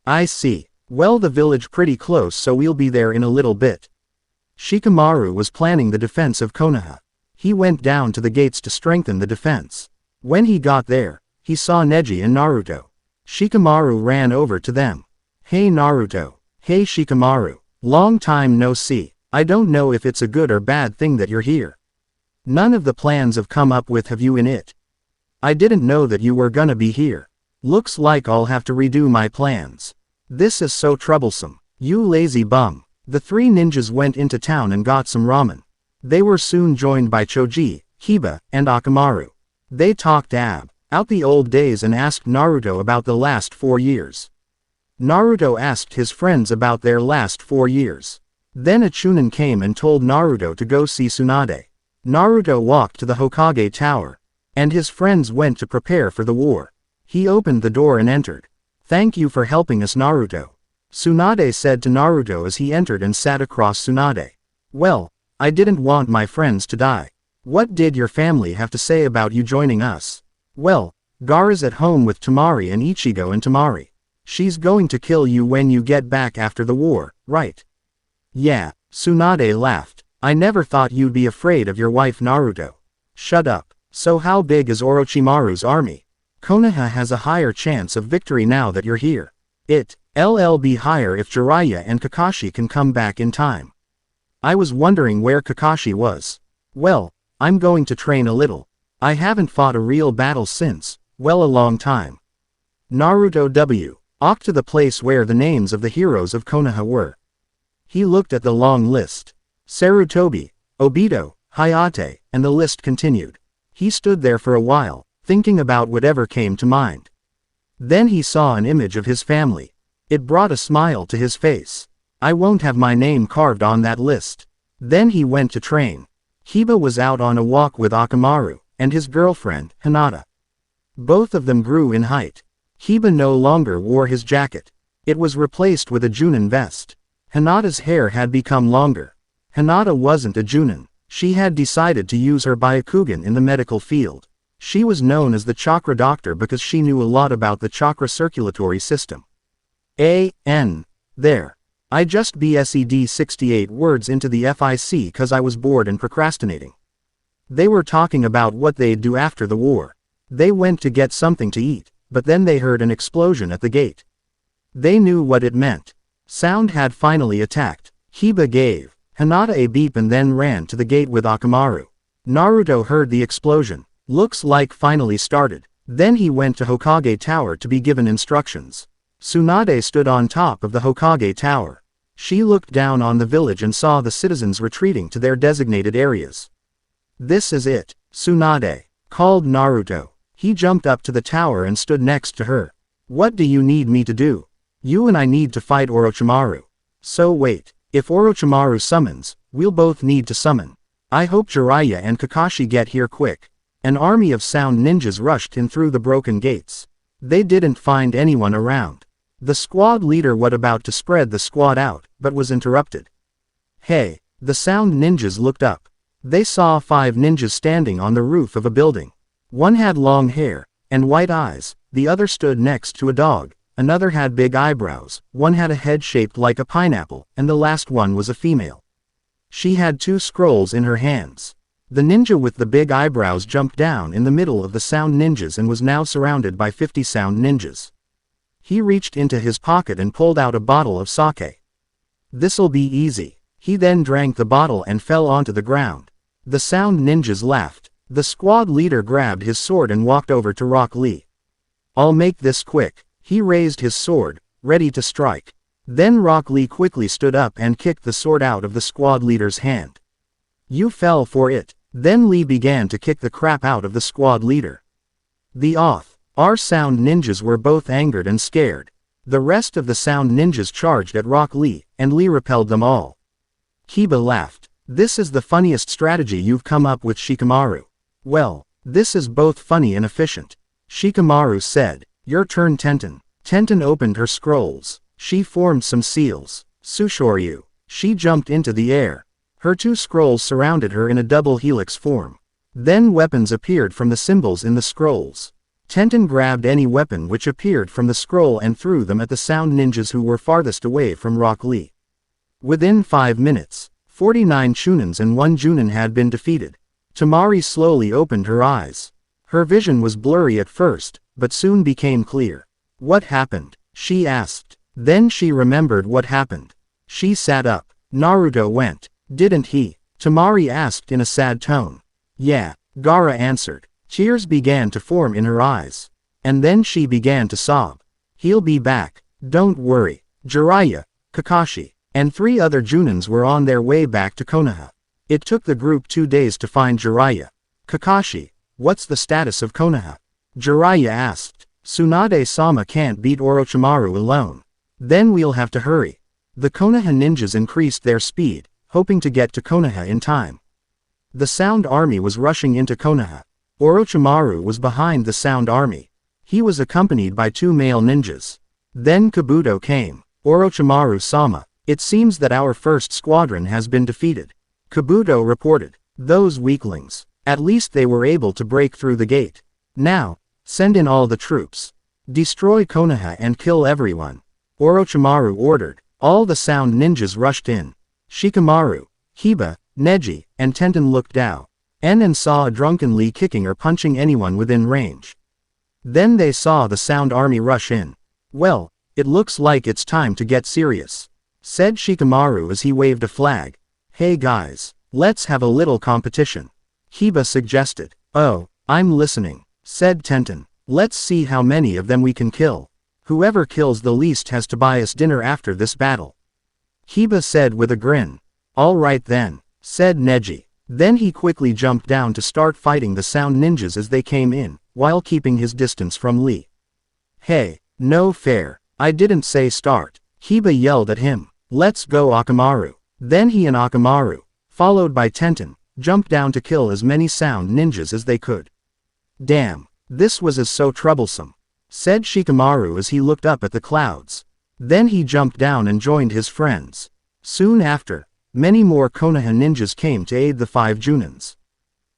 I see. Well, the village pretty close so we'll be there in a little bit. Shikamaru was planning the defense of Konoha. He went down to the gates to strengthen the defense. When he got there, he saw Neji and Naruto. Shikamaru ran over to them. Hey Naruto. Hey Shikamaru. Long time no see. I don't know if it's a good or bad thing that you're here. None of the plans I've come up with have you in it. I didn't know that you were gonna be here. Looks like I'll have to redo my plans. This is so troublesome. You lazy bum. The three ninjas went into town and got some ramen. They were soon joined by Choji, Hiba, and Akamaru. They talked out the old days and asked Naruto about the last 4 years. Naruto asked his friends about their last 4 years. Then a Chunin came and told Naruto to go see Tsunade. Naruto walked to the Hokage Tower, and his friends went to prepare for the war. He opened the door and entered. Thank you for helping us, Naruto. Tsunade said to Naruto as he entered and sat across Tsunade. Well, I didn't want my friends to die. What did your family have to say about you joining us? Well, Gaara's at home with Temari and Ichigo and Temari. She's going to kill you when you get back after the war, right? Yeah, Tsunade laughed. I never thought you'd be afraid of your wife Naruto. Shut up. So how big is Orochimaru's army? Konoha has a higher chance of victory now that you're here. It'll be higher if Jiraiya and Kakashi can come back in time. I was wondering where Kakashi was. Well, I'm going to train a little. I haven't fought a real battle since, well, a long time. Naruto walked to the place where the names of the heroes of Konoha were. He looked at the long list. Sarutobi, Obito, Hayate, and the list continued. He stood there for a while, thinking about whatever came to mind. Then he saw an image of his family. It brought a smile to his face. I won't have my name carved on that list. Then he went to train. Hiba was out on a walk with Akamaru, and his girlfriend, Hinata. Both of them grew in height. Hiba no longer wore his jacket. It was replaced with a Junin vest. Hinata's hair had become longer. Hinata wasn't a Junin. She had decided to use her Byakugan in the medical field. She was known as the Chakra Doctor because she knew a lot about the chakra circulatory system. There. I just BSED 68 words into the FIC cause I was bored and procrastinating. They were talking about what they'd do after the war. They went to get something to eat, but then they heard an explosion at the gate. They knew what it meant. Sound had finally attacked. Hiba gave Hinata a beep and then ran to the gate with Akamaru. Naruto heard the explosion. Looks like finally started. Then he went to Hokage Tower to be given instructions. Tsunade stood on top of the Hokage Tower. She looked down on the village and saw the citizens retreating to their designated areas. This is it, Tsunade called Naruto. He jumped up to the tower and stood next to her. What do you need me to do? You and I need to fight Orochimaru. So wait, if Orochimaru summons, we'll both need to summon. I hope Jiraiya and Kakashi get here quick. An army of sound ninjas rushed in through the broken gates. They didn't find anyone around. The squad leader was about to spread the squad out, but was interrupted. Hey, the sound ninjas looked up. They saw 5 ninjas standing on the roof of a building. One had long hair and white eyes, the other stood next to a dog, another had big eyebrows, one had a head shaped like a pineapple, and the last one was a female. She had 2 scrolls in her hands. The ninja with the big eyebrows jumped down in the middle of the sound ninjas and was now surrounded by 50 sound ninjas. He reached into his pocket and pulled out a bottle of sake. This'll be easy. He then drank the bottle and fell onto the ground. The sound ninjas laughed. The squad leader grabbed his sword and walked over to Rock Lee. I'll make this quick. He raised his sword, ready to strike. Then Rock Lee quickly stood up and kicked the sword out of the squad leader's hand. You fell for it. Then Lee began to kick the crap out of the squad leader. Our sound ninjas were both angered and scared. The rest of the sound ninjas charged at Rock Lee, and Lee repelled them all. Hiba laughed. This is the funniest strategy you've come up with, Shikamaru. Well, this is both funny and efficient. Shikamaru said. Your turn, Tenten. Tenten opened her scrolls. She formed some seals. Sushoryu. She jumped into the air. Her 2 scrolls surrounded her in a double helix form. Then weapons appeared from the symbols in the scrolls. Tenten grabbed any weapon which appeared from the scroll and threw them at the sound ninjas who were farthest away from Rock Lee. Within 5 minutes, 49 Chunins and 1 Junin had been defeated. Temari slowly opened her eyes. Her vision was blurry at first, but soon became clear. What happened? She asked. Then she remembered what happened. She sat up. Naruto went. Didn't he? Temari asked in a sad tone. Yeah, Gaara answered. Tears began to form in her eyes. And then she began to sob. He'll be back. Don't worry. Jiraiya, Kakashi, and 3 other Junins were on their way back to Konoha. It took the group 2 days to find Jiraiya. Kakashi, what's the status of Konoha? Jiraiya asked. Tsunade-sama can't beat Orochimaru alone. Then we'll have to hurry. The Konoha ninjas increased their speed, hoping to get to Konoha in time. The Sound Army was rushing into Konoha. Orochimaru was behind the Sound Army. He was accompanied by 2 male ninjas. Then Kabuto came. Orochimaru-sama, it seems that our first squadron has been defeated. Kabuto reported. Those weaklings. At least they were able to break through the gate. Now, send in all the troops. Destroy Konoha and kill everyone. Orochimaru ordered. All the Sound ninjas rushed in. Shikamaru, Hiba, Neji, and Tenten looked down and saw a drunken Lee kicking or punching anyone within range. Then they saw the Sound Army rush in. Well, it looks like it's time to get serious, said Shikamaru as he waved a flag. Hey guys, let's have a little competition. Hiba suggested. Oh, I'm listening, said Tenten. Let's see how many of them we can kill. Whoever kills the least has to buy us dinner after this battle. Hiba said with a grin. All right then, said Neji. Then he quickly jumped down to start fighting the Sound ninjas as they came in, while keeping his distance from Lee. Hey, no fair. I didn't say start. Hiba yelled at him. Let's go Akamaru. Then he and Akamaru, followed by Tenten, jumped down to kill as many Sound ninjas as they could. Damn, this was so troublesome, said Shikamaru as he looked up at the clouds. Then he jumped down and joined his friends. Soon after, many more Konoha ninjas came to aid the 5 Junins.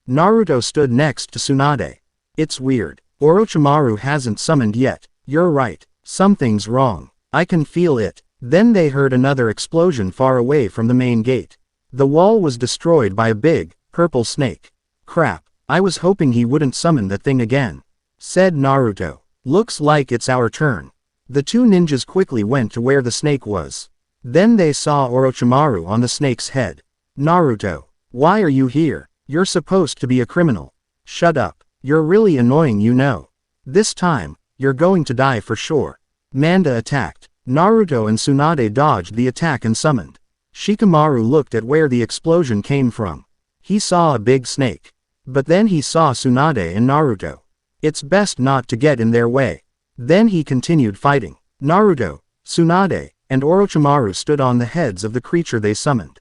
Naruto stood next to Tsunade. It's weird. Orochimaru hasn't summoned yet. You're right. Something's wrong. I can feel it. Then they heard another explosion far away from the main gate. The wall was destroyed by a big, purple snake. Crap, I was hoping he wouldn't summon that thing again, said Naruto. Looks like it's our turn. The 2 ninjas quickly went to where the snake was. Then they saw Orochimaru on the snake's head. Naruto, why are you here? You're supposed to be a criminal. Shut up. You're really annoying, you know. This time, you're going to die for sure. Manda attacked. Naruto and Tsunade dodged the attack and summoned. Shikamaru looked at where the explosion came from. He saw a big snake. But then he saw Tsunade and Naruto. It's best not to get in their way. Then he continued fighting. Naruto, Tsunade, and Orochimaru stood on the heads of the creature they summoned.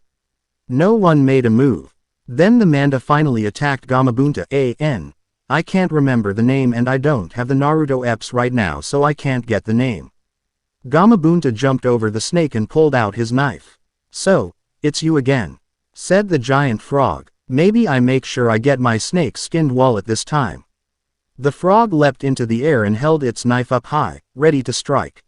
No one made a move. Then the Manda finally attacked Gamabunta A.N. I can't remember the name and I don't have the Naruto EPS right now, so I can't get the name. Gamabunta jumped over the snake and pulled out his knife. So, it's you again, said the giant frog. Maybe I make sure I get my snake-skinned wallet this time. The frog leapt into the air and held its knife up high, ready to strike.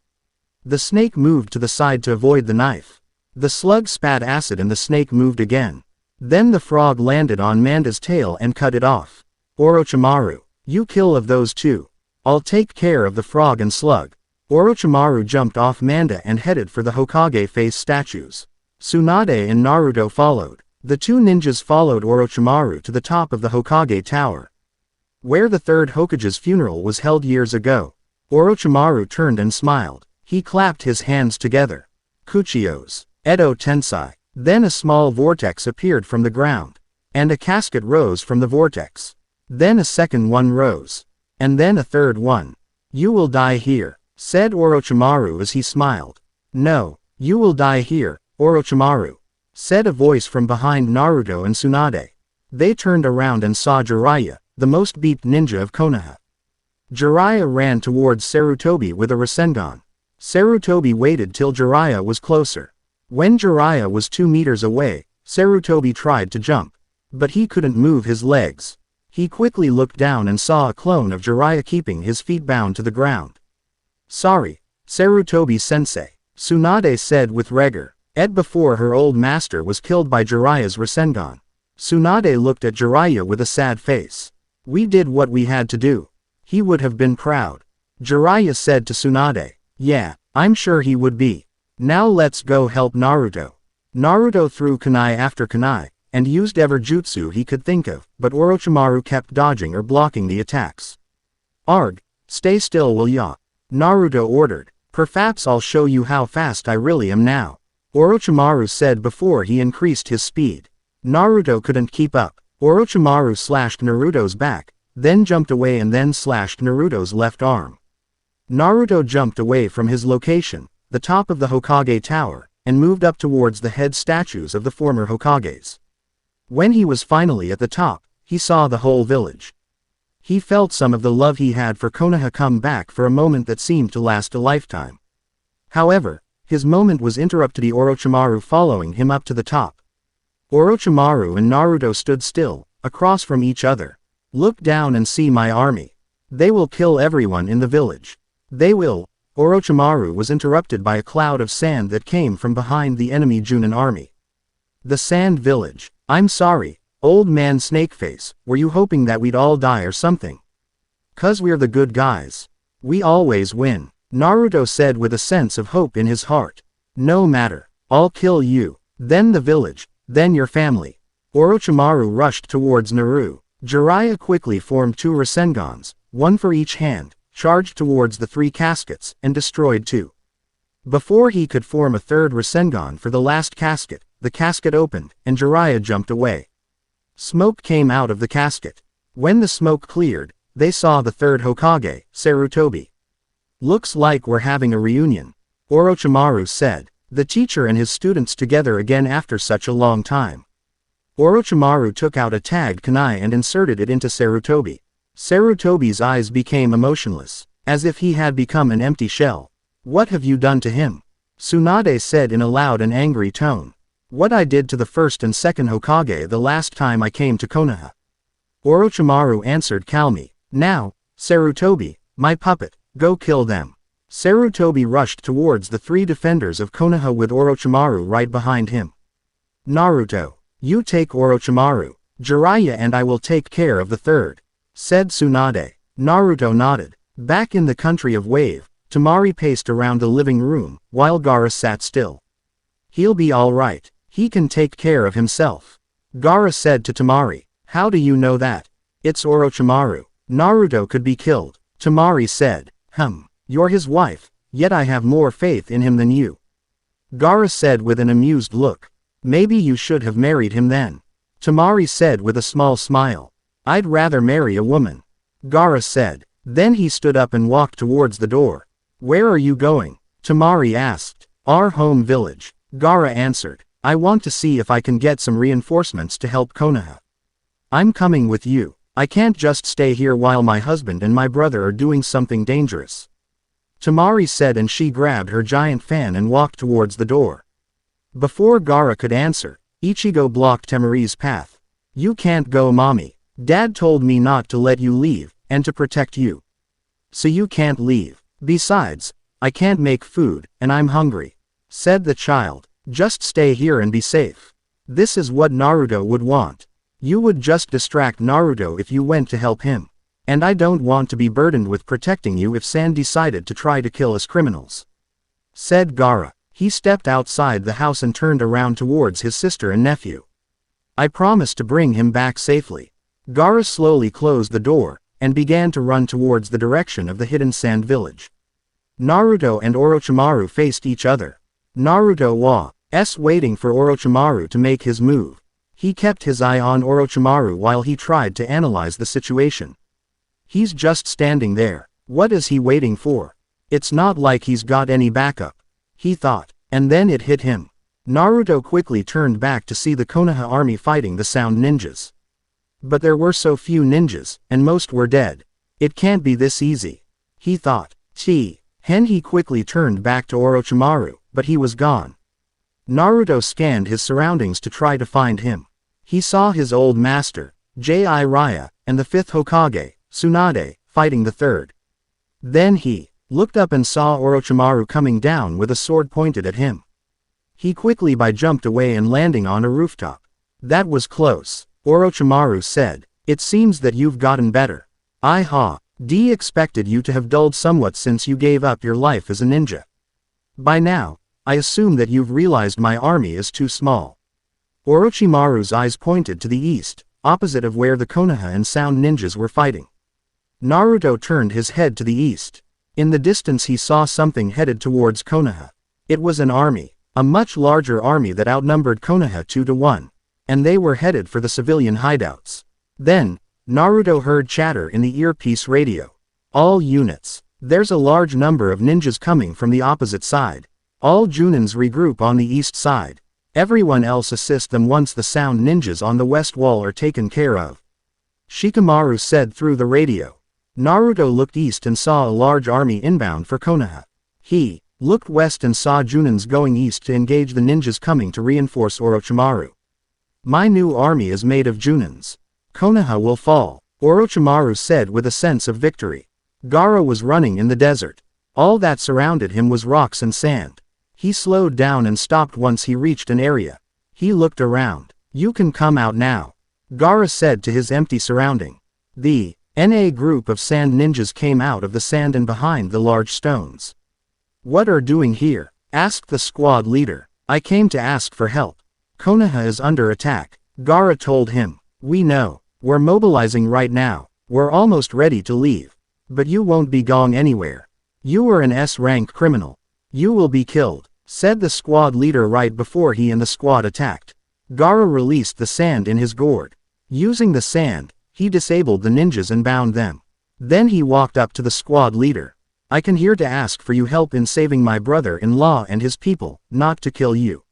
The snake moved to the side to avoid the knife. The slug spat acid and the snake moved again. Then the frog landed on Manda's tail and cut it off. Orochimaru, you kill of those 2. I'll take care of the frog and slug. Orochimaru jumped off Manda and headed for the Hokage face statues. Tsunade and Naruto followed. The 2 ninjas followed Orochimaru to the top of the Hokage tower, where the 3rd Hokage's funeral was held years ago. Orochimaru turned and smiled. He clapped his hands together. Kuchiyos, Edo Tensai. Then a small vortex appeared from the ground. And a casket rose from the vortex. Then a second one rose. And then a third one. You will die here, said Orochimaru as he smiled. No, you will die here, Orochimaru, said a voice from behind Naruto and Tsunade. They turned around and saw Jiraiya, the most beat ninja of Konoha. Jiraiya ran towards Sarutobi with a Rasengan. Sarutobi waited till Jiraiya was closer. When Jiraiya was 2 meters away, Sarutobi tried to jump. But he couldn't move his legs. He quickly looked down and saw a clone of Jiraiya keeping his feet bound to the ground. Sorry, Sarutobi-sensei, Tsunade said with rigor. Before her old master was killed by Jiraiya's Rasengan. Tsunade looked at Jiraiya with a sad face. We did what we had to do. He would have been proud. Jiraiya said to Tsunade. Yeah, I'm sure he would be. Now let's go help Naruto. Naruto threw kunai after kunai, and used every jutsu he could think of, but Orochimaru kept dodging or blocking the attacks. Arg, stay still will ya? Naruto ordered. Perhaps I'll show you how fast I really am now. Orochimaru said before he increased his speed. Naruto couldn't keep up. Orochimaru slashed Naruto's back, then jumped away and then slashed Naruto's left arm. Naruto jumped away from his location, the top of the Hokage tower, and moved up towards the head statues of the former Hokages. When he was finally at the top, he saw the whole village. He felt some of the love he had for Konoha come back for a moment that seemed to last a lifetime. However, his moment was interrupted by Orochimaru following him up to the top. Orochimaru and Naruto stood still, across from each other. Look down and see my army. They will kill everyone in the village. They will. Orochimaru was interrupted by a cloud of sand that came from behind the enemy Junin army. The Sand Village. I'm sorry, old man Snakeface, were you hoping that we'd all die or something? 'Cause we're the good guys. We always win, Naruto said with a sense of hope in his heart. No matter, I'll kill you, then the village, then your family. Orochimaru rushed towards Naru. Jiraiya quickly formed 2 Rasengans, one for each hand, charged towards the 3 caskets, and destroyed 2. Before he could form a 3rd Rasengan for the last casket, the casket opened, and Jiraiya jumped away. Smoke came out of the casket. When the smoke cleared, they saw the 3rd Hokage, Sarutobi. Looks like we're having a reunion, Orochimaru said, the teacher and his students together again after such a long time. Orochimaru took out a tagged kunai and inserted it into Sarutobi. Sarutobi's eyes became emotionless, as if he had become an empty shell. What have you done to him? Tsunade said in a loud and angry tone. What I did to the 1st and 2nd Hokage the last time I came to Konoha. Orochimaru answered calmly. Now, Sarutobi, my puppet, go kill them. Sarutobi rushed towards the 3 defenders of Konoha with Orochimaru right behind him. Naruto, you take Orochimaru, Jiraiya and I will take care of the 3rd, said Tsunade. Naruto nodded. Back in the country of Wave, Temari paced around the living room, while Gaara sat still. He'll be all right. He can take care of himself. Gaara said to Temari. How do you know that? It's Orochimaru. Naruto could be killed. Temari said. You're his wife, yet I have more faith in him than you. Gaara said with an amused look. Maybe you should have married him then. Temari said with a small smile. I'd rather marry a woman. Gaara said. Then he stood up and walked towards the door. Where are you going? Temari asked. Our home village. Gaara answered. I want to see if I can get some reinforcements to help Konoha. I'm coming with you. I can't just stay here while my husband and my brother are doing something dangerous. Temari said and she grabbed her giant fan and walked towards the door. Before Gaara could answer, Ichigo blocked Temari's path. You can't go, mommy. Dad told me not to let you leave, and to protect you. So you can't leave. Besides, I can't make food, and I'm hungry, said the child. Just stay here and be safe. This is what Naruto would want. You would just distract Naruto if you went to help him. And I don't want to be burdened with protecting you if San decided to try to kill us criminals, said Gaara. He stepped outside the house and turned around towards his sister and nephew. I promise to bring him back safely. Gaara slowly closed the door, and began to run towards the direction of the hidden sand village. Naruto and Orochimaru faced each other. Naruto was waiting for Orochimaru to make his move. He kept his eye on Orochimaru while he tried to analyze the situation. He's just standing there. What is he waiting for? It's not like he's got any backup, he thought, and then it hit him. Naruto quickly turned back to see the Konoha army fighting the sound ninjas. But there were so few ninjas, and most were dead. It can't be this easy, he thought. He quickly turned back to Orochimaru, but he was gone. Naruto scanned his surroundings to try to find him. He saw his old master, Jiraiya, and the 5th Hokage, Tsunade, fighting the 3rd. Then he looked up and saw Orochimaru coming down with a sword pointed at him. He quickly jumped away and landing on a rooftop. That was close, Orochimaru said. It seems that you've gotten better. D expected you to have dulled somewhat since you gave up your life as a ninja. By now, I assume that you've realized my army is too small. Orochimaru's eyes pointed to the east, opposite of where the Konoha and Sound ninjas were fighting. Naruto turned his head to the east. In the distance he saw something headed towards Konoha. It was an army, a much larger army that outnumbered Konoha 2-1, and they were headed for the civilian hideouts. Then, Naruto heard chatter in the earpiece radio. All units. There's a large number of ninjas coming from the opposite side. All Junins regroup on the east side. Everyone else assist them once the Sound ninjas on the west wall are taken care of. Shikamaru said through the radio. Naruto looked east and saw a large army inbound for Konoha. He looked west and saw Junins going east to engage the ninjas coming to reinforce Orochimaru. My new army is made of Junins. Konoha will fall, Orochimaru said with a sense of victory. Gaara was running in the desert. All that surrounded him was rocks and sand. He slowed down and stopped once he reached an area. He looked around. You can come out now, Gaara said to his empty surrounding. The NA group of sand ninjas came out of the sand and behind the large stones. What are doing here? Asked the squad leader. I came to ask for help. Konoha is under attack, Gaara told him. We know. We're mobilizing right now. We're almost ready to leave. But you won't be going anywhere. You are an S-rank criminal. You will be killed, said the squad leader right before he and the squad attacked. Gaara released the sand in his gourd. Using the sand, he disabled the ninjas and bound them. Then he walked up to the squad leader. I can here to ask for you help in saving my brother-in-law and his people, not to kill you.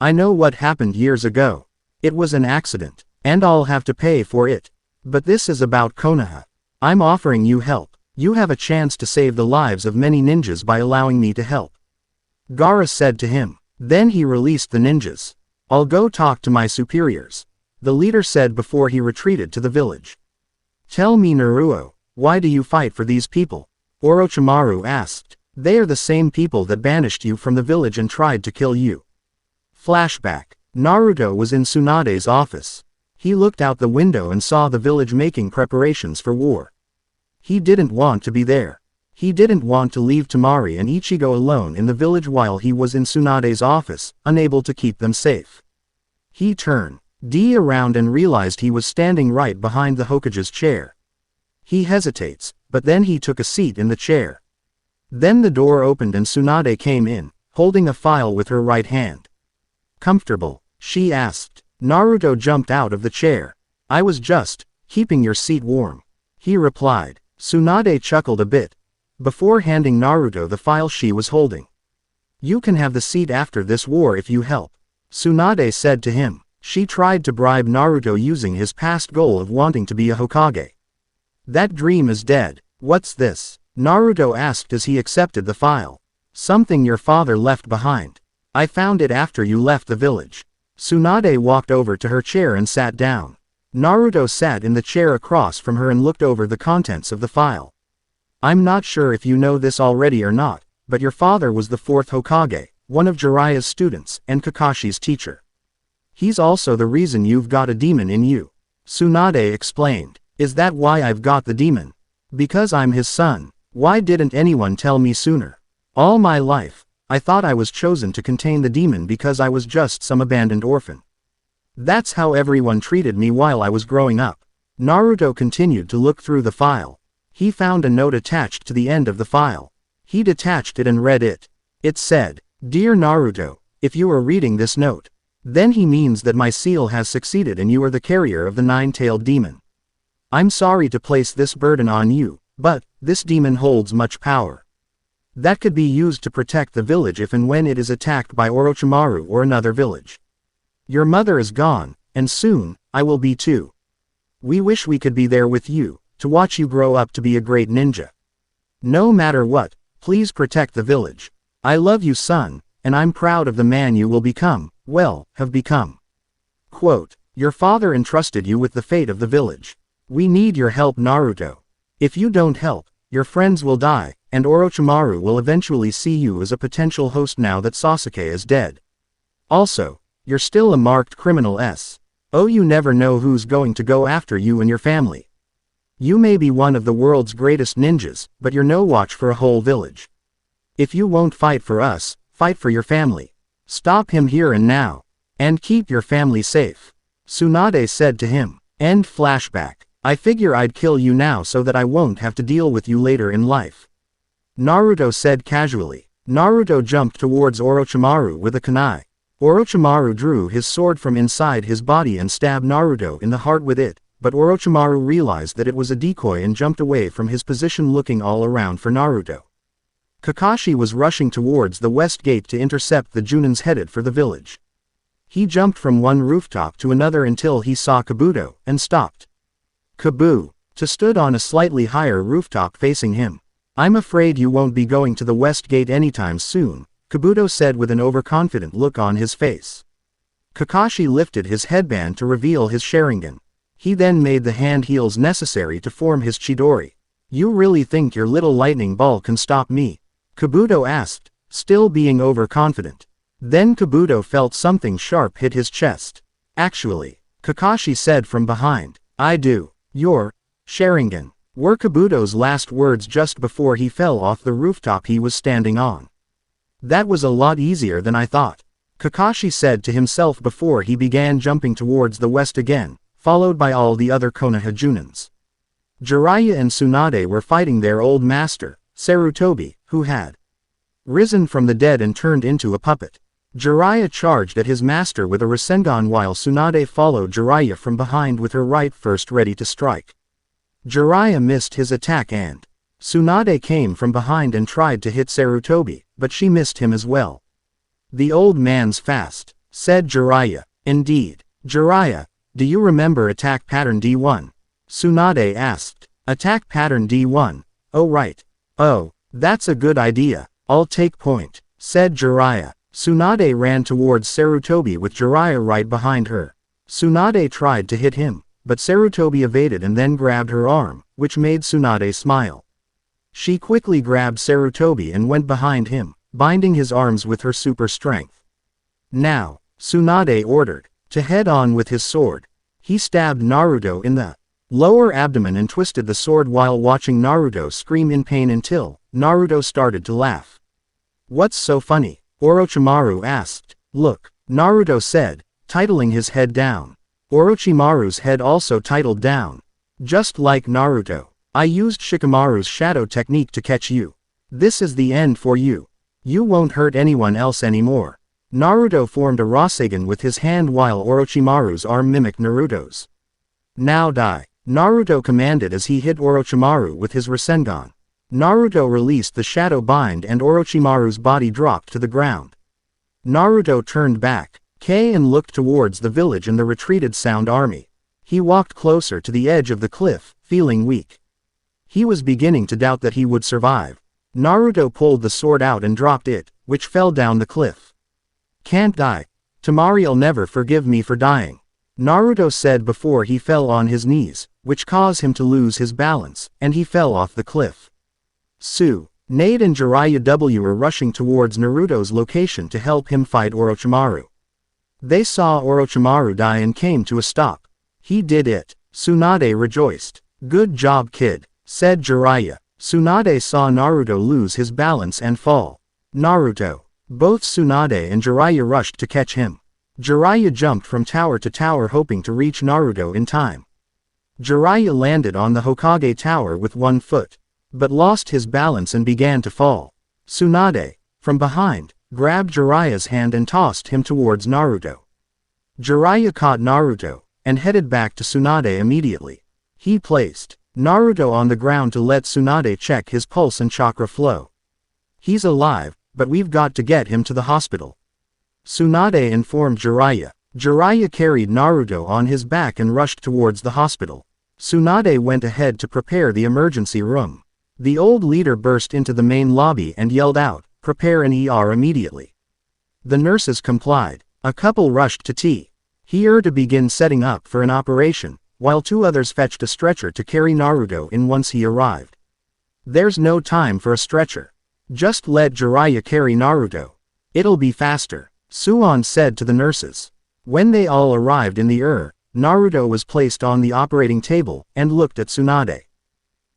I know what happened years ago. It was an accident, and I'll have to pay for it. But this is about Konoha. I'm offering you help. You have a chance to save the lives of many ninjas by allowing me to help. Gaara said to him. Then he released the ninjas. I'll go talk to my superiors, the leader said before he retreated to the village. Tell me, Naruto, why do you fight for these people? Orochimaru asked. They are the same people that banished you from the village and tried to kill you. Flashback. Naruto was in Tsunade's office. He looked out the window and saw the village making preparations for war. He didn't want to be there. He didn't want to leave Temari and Ichigo alone in the village while he was in Tsunade's office, unable to keep them safe. He turned around and realized he was standing right behind the Hokage's chair. He hesitates, but then he took a seat in the chair. Then the door opened and Tsunade came in, holding a file with her right hand. Comfortable? She asked. Naruto jumped out of the chair. I was just keeping your seat warm, he replied. Tsunade chuckled a bit, before handing Naruto the file she was holding. You can have the seat after this war if you help, Tsunade said to him. She tried to bribe Naruto using his past goal of wanting to be a Hokage. That dream is dead. What's this? Naruto asked as he accepted the file. Something your father left behind. I found it after you left the village. Tsunade walked over to her chair and sat down. Naruto sat in the chair across from her and looked over the contents of the file. I'm not sure if you know this already or not, but your father was the fourth Hokage, one of Jiraiya's students, and Kakashi's teacher. He's also the reason you've got a demon in you, Tsunade explained. Is that why I've got the demon? Because I'm his son. Why didn't anyone tell me sooner? All my life, I thought I was chosen to contain the demon because I was just some abandoned orphan. That's how everyone treated me while I was growing up. Naruto continued to look through the file. He found a note attached to the end of the file. He detached it and read it. It said, Dear Naruto, if you are reading this note, then he means that my seal has succeeded and you are the carrier of the nine-tailed demon. I'm sorry to place this burden on you, but this demon holds much power that could be used to protect the village if and when it is attacked by Orochimaru or another village. Your mother is gone, and soon, I will be too. We wish we could be there with you, to watch you grow up to be a great ninja. No matter what, please protect the village. I love you, son, and I'm proud of the man you will become, have become. Quote, your father entrusted you with the fate of the village. We need your help, Naruto. If you don't help, your friends will die, and Orochimaru will eventually see you as a potential host now that Sasuke is dead. Also, you're still a marked criminal. You never know who's going to go after you and your family. You may be one of the world's greatest ninjas, but you're no watch for a whole village. If you won't fight for us, fight for your family. Stop him here and now. And keep your family safe. Tsunade said to him. End flashback. I figure I'd kill you now so that I won't have to deal with you later in life. Naruto said casually. Naruto jumped towards Orochimaru with a kunai. Orochimaru drew his sword from inside his body and stabbed Naruto in the heart with it, but Orochimaru realized that it was a decoy and jumped away from his position looking all around for Naruto. Kakashi was rushing towards the west gate to intercept the Junins headed for the village. He jumped from one rooftop to another until he saw Kabuto, and stopped. Kabuto stood on a slightly higher rooftop facing him. I'm afraid you won't be going to the west gate anytime soon, Kabuto said with an overconfident look on his face. Kakashi lifted his headband to reveal his Sharingan. He then made the hand heals necessary to form his Chidori. You really think your little lightning ball can stop me? Kabuto asked, still being overconfident. Then Kabuto felt something sharp hit his chest. Actually, Kakashi said from behind, I do. Your Sharingan were Kabuto's last words just before he fell off the rooftop he was standing on. That was a lot easier than I thought, Kakashi said to himself before he began jumping towards the west again, followed by all the other Konoha Junins. Jiraiya and Tsunade were fighting their old master, Sarutobi, who had risen from the dead and turned into a puppet. Jiraiya charged at his master with a Rasengan while Tsunade followed Jiraiya from behind with her right first ready to strike. Jiraiya missed his attack and Tsunade came from behind and tried to hit Sarutobi, but she missed him as well. The old man's fast, said Jiraiya. Indeed. Jiraiya, do you remember attack pattern D1? Tsunade asked. Attack pattern D1, oh right. Oh, that's a good idea, I'll take point, said Jiraiya. Tsunade ran towards Sarutobi with Jiraiya right behind her. Tsunade tried to hit him, but Sarutobi evaded and then grabbed her arm, which made Tsunade smile. She quickly grabbed Sarutobi and went behind him, binding his arms with her super strength. Now, Tsunade ordered, to head on with his sword. He stabbed Naruto in the lower abdomen and twisted the sword while watching Naruto scream in pain until Naruto started to laugh. What's so funny? Orochimaru asked. Look, Naruto said, titling his head down. Orochimaru's head also titled down. Just like Naruto, I used Shikamaru's shadow technique to catch you. This is the end for you. You won't hurt anyone else anymore. Naruto formed a Rasengan with his hand while Orochimaru's arm mimicked Naruto's. Now die, Naruto commanded as he hit Orochimaru with his Rasengan. Naruto released the shadow bind and Orochimaru's body dropped to the ground. Naruto turned back, and looked towards the village and the retreated Sound Army. He walked closer to the edge of the cliff, feeling weak. He was beginning to doubt that he would survive. Naruto pulled the sword out and dropped it, which fell down the cliff. Can't die. Tamari'll never forgive me for dying, Naruto said before he fell on his knees, which caused him to lose his balance, and he fell off the cliff. Tsunade and Jiraiya were rushing towards Naruto's location to help him fight Orochimaru. They saw Orochimaru die and came to a stop. He did it. Tsunade rejoiced. Good job kid, said Jiraiya. Tsunade saw Naruto lose his balance and fall. Naruto. Both Tsunade and Jiraiya rushed to catch him. Jiraiya jumped from tower to tower hoping to reach Naruto in time. Jiraiya landed on the Hokage tower with one foot, but lost his balance and began to fall. Tsunade, from behind, grabbed Jiraiya's hand and tossed him towards Naruto. Jiraiya caught Naruto, and headed back to Tsunade immediately. He placed Naruto on the ground to let Tsunade check his pulse and chakra flow. He's alive, but we've got to get him to the hospital, Tsunade informed Jiraiya. Jiraiya carried Naruto on his back and rushed towards the hospital. Tsunade went ahead to prepare the emergency room. The old leader burst into the main lobby and yelled out, "Prepare an ER immediately." The nurses complied. A couple rushed to T.R. to begin setting up for an operation, while two others fetched a stretcher to carry Naruto in once he arrived. There's no time for a stretcher. Just let Jiraiya carry Naruto. It'll be faster, Suon said to the nurses. When they all arrived in the Naruto was placed on the operating table, and looked at Tsunade.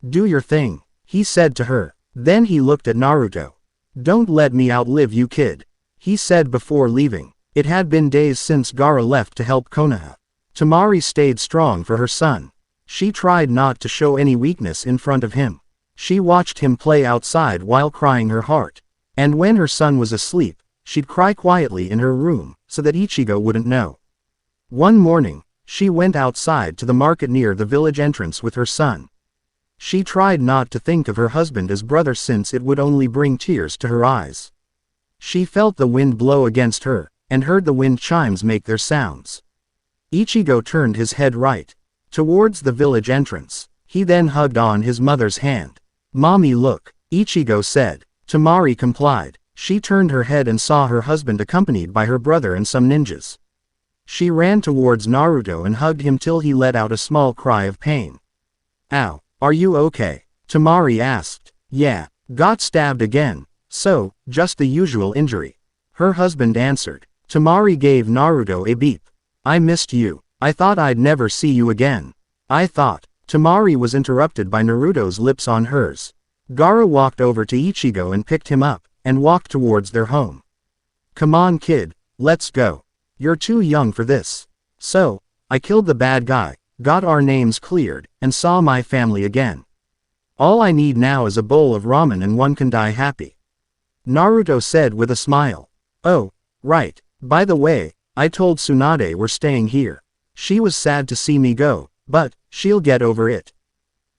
Do your thing, he said to her. Then he looked at Naruto. Don't let me outlive you, kid, he said before leaving. It had been days since Gaara left to help Konoha. Temari stayed strong for her son. She tried not to show any weakness in front of him. She watched him play outside while crying her heart. And when her son was asleep, she'd cry quietly in her room, so that Ichigo wouldn't know. One morning, she went outside to the market near the village entrance with her son. She tried not to think of her husband as brother since it would only bring tears to her eyes. She felt the wind blow against her, and heard the wind chimes make their sounds. Ichigo turned his head right towards the village entrance. He then hugged on his mother's hand. Mommy, look, Ichigo said. Temari complied. She turned her head and saw her husband accompanied by her brother and some ninjas. She ran towards Naruto and hugged him till he let out a small cry of pain. Ow, are you okay? Temari asked. Yeah, got stabbed again. So, just the usual injury. Her husband answered. Temari gave Naruto a beep. I missed you. I thought I'd never see you again. I thought. Temari was interrupted by Naruto's lips on hers. Gaara walked over to Ichigo and picked him up, and walked towards their home. Come on, kid, let's go. You're too young for this. So, I killed the bad guy, got our names cleared, and saw my family again. All I need now is a bowl of ramen and one can die happy. Naruto said with a smile. Oh, right, by the way, I told Tsunade we're staying here. She was sad to see me go, but she'll get over it.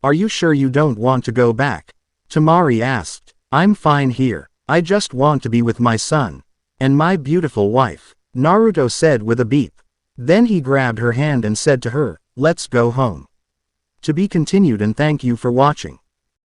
Are you sure you don't want to go back? Temari asked. I'm fine here. I just want to be with my son. And my beautiful wife, Naruto said with a beep. Then he grabbed her hand and said to her, let's go home. To be continued, and thank you for watching.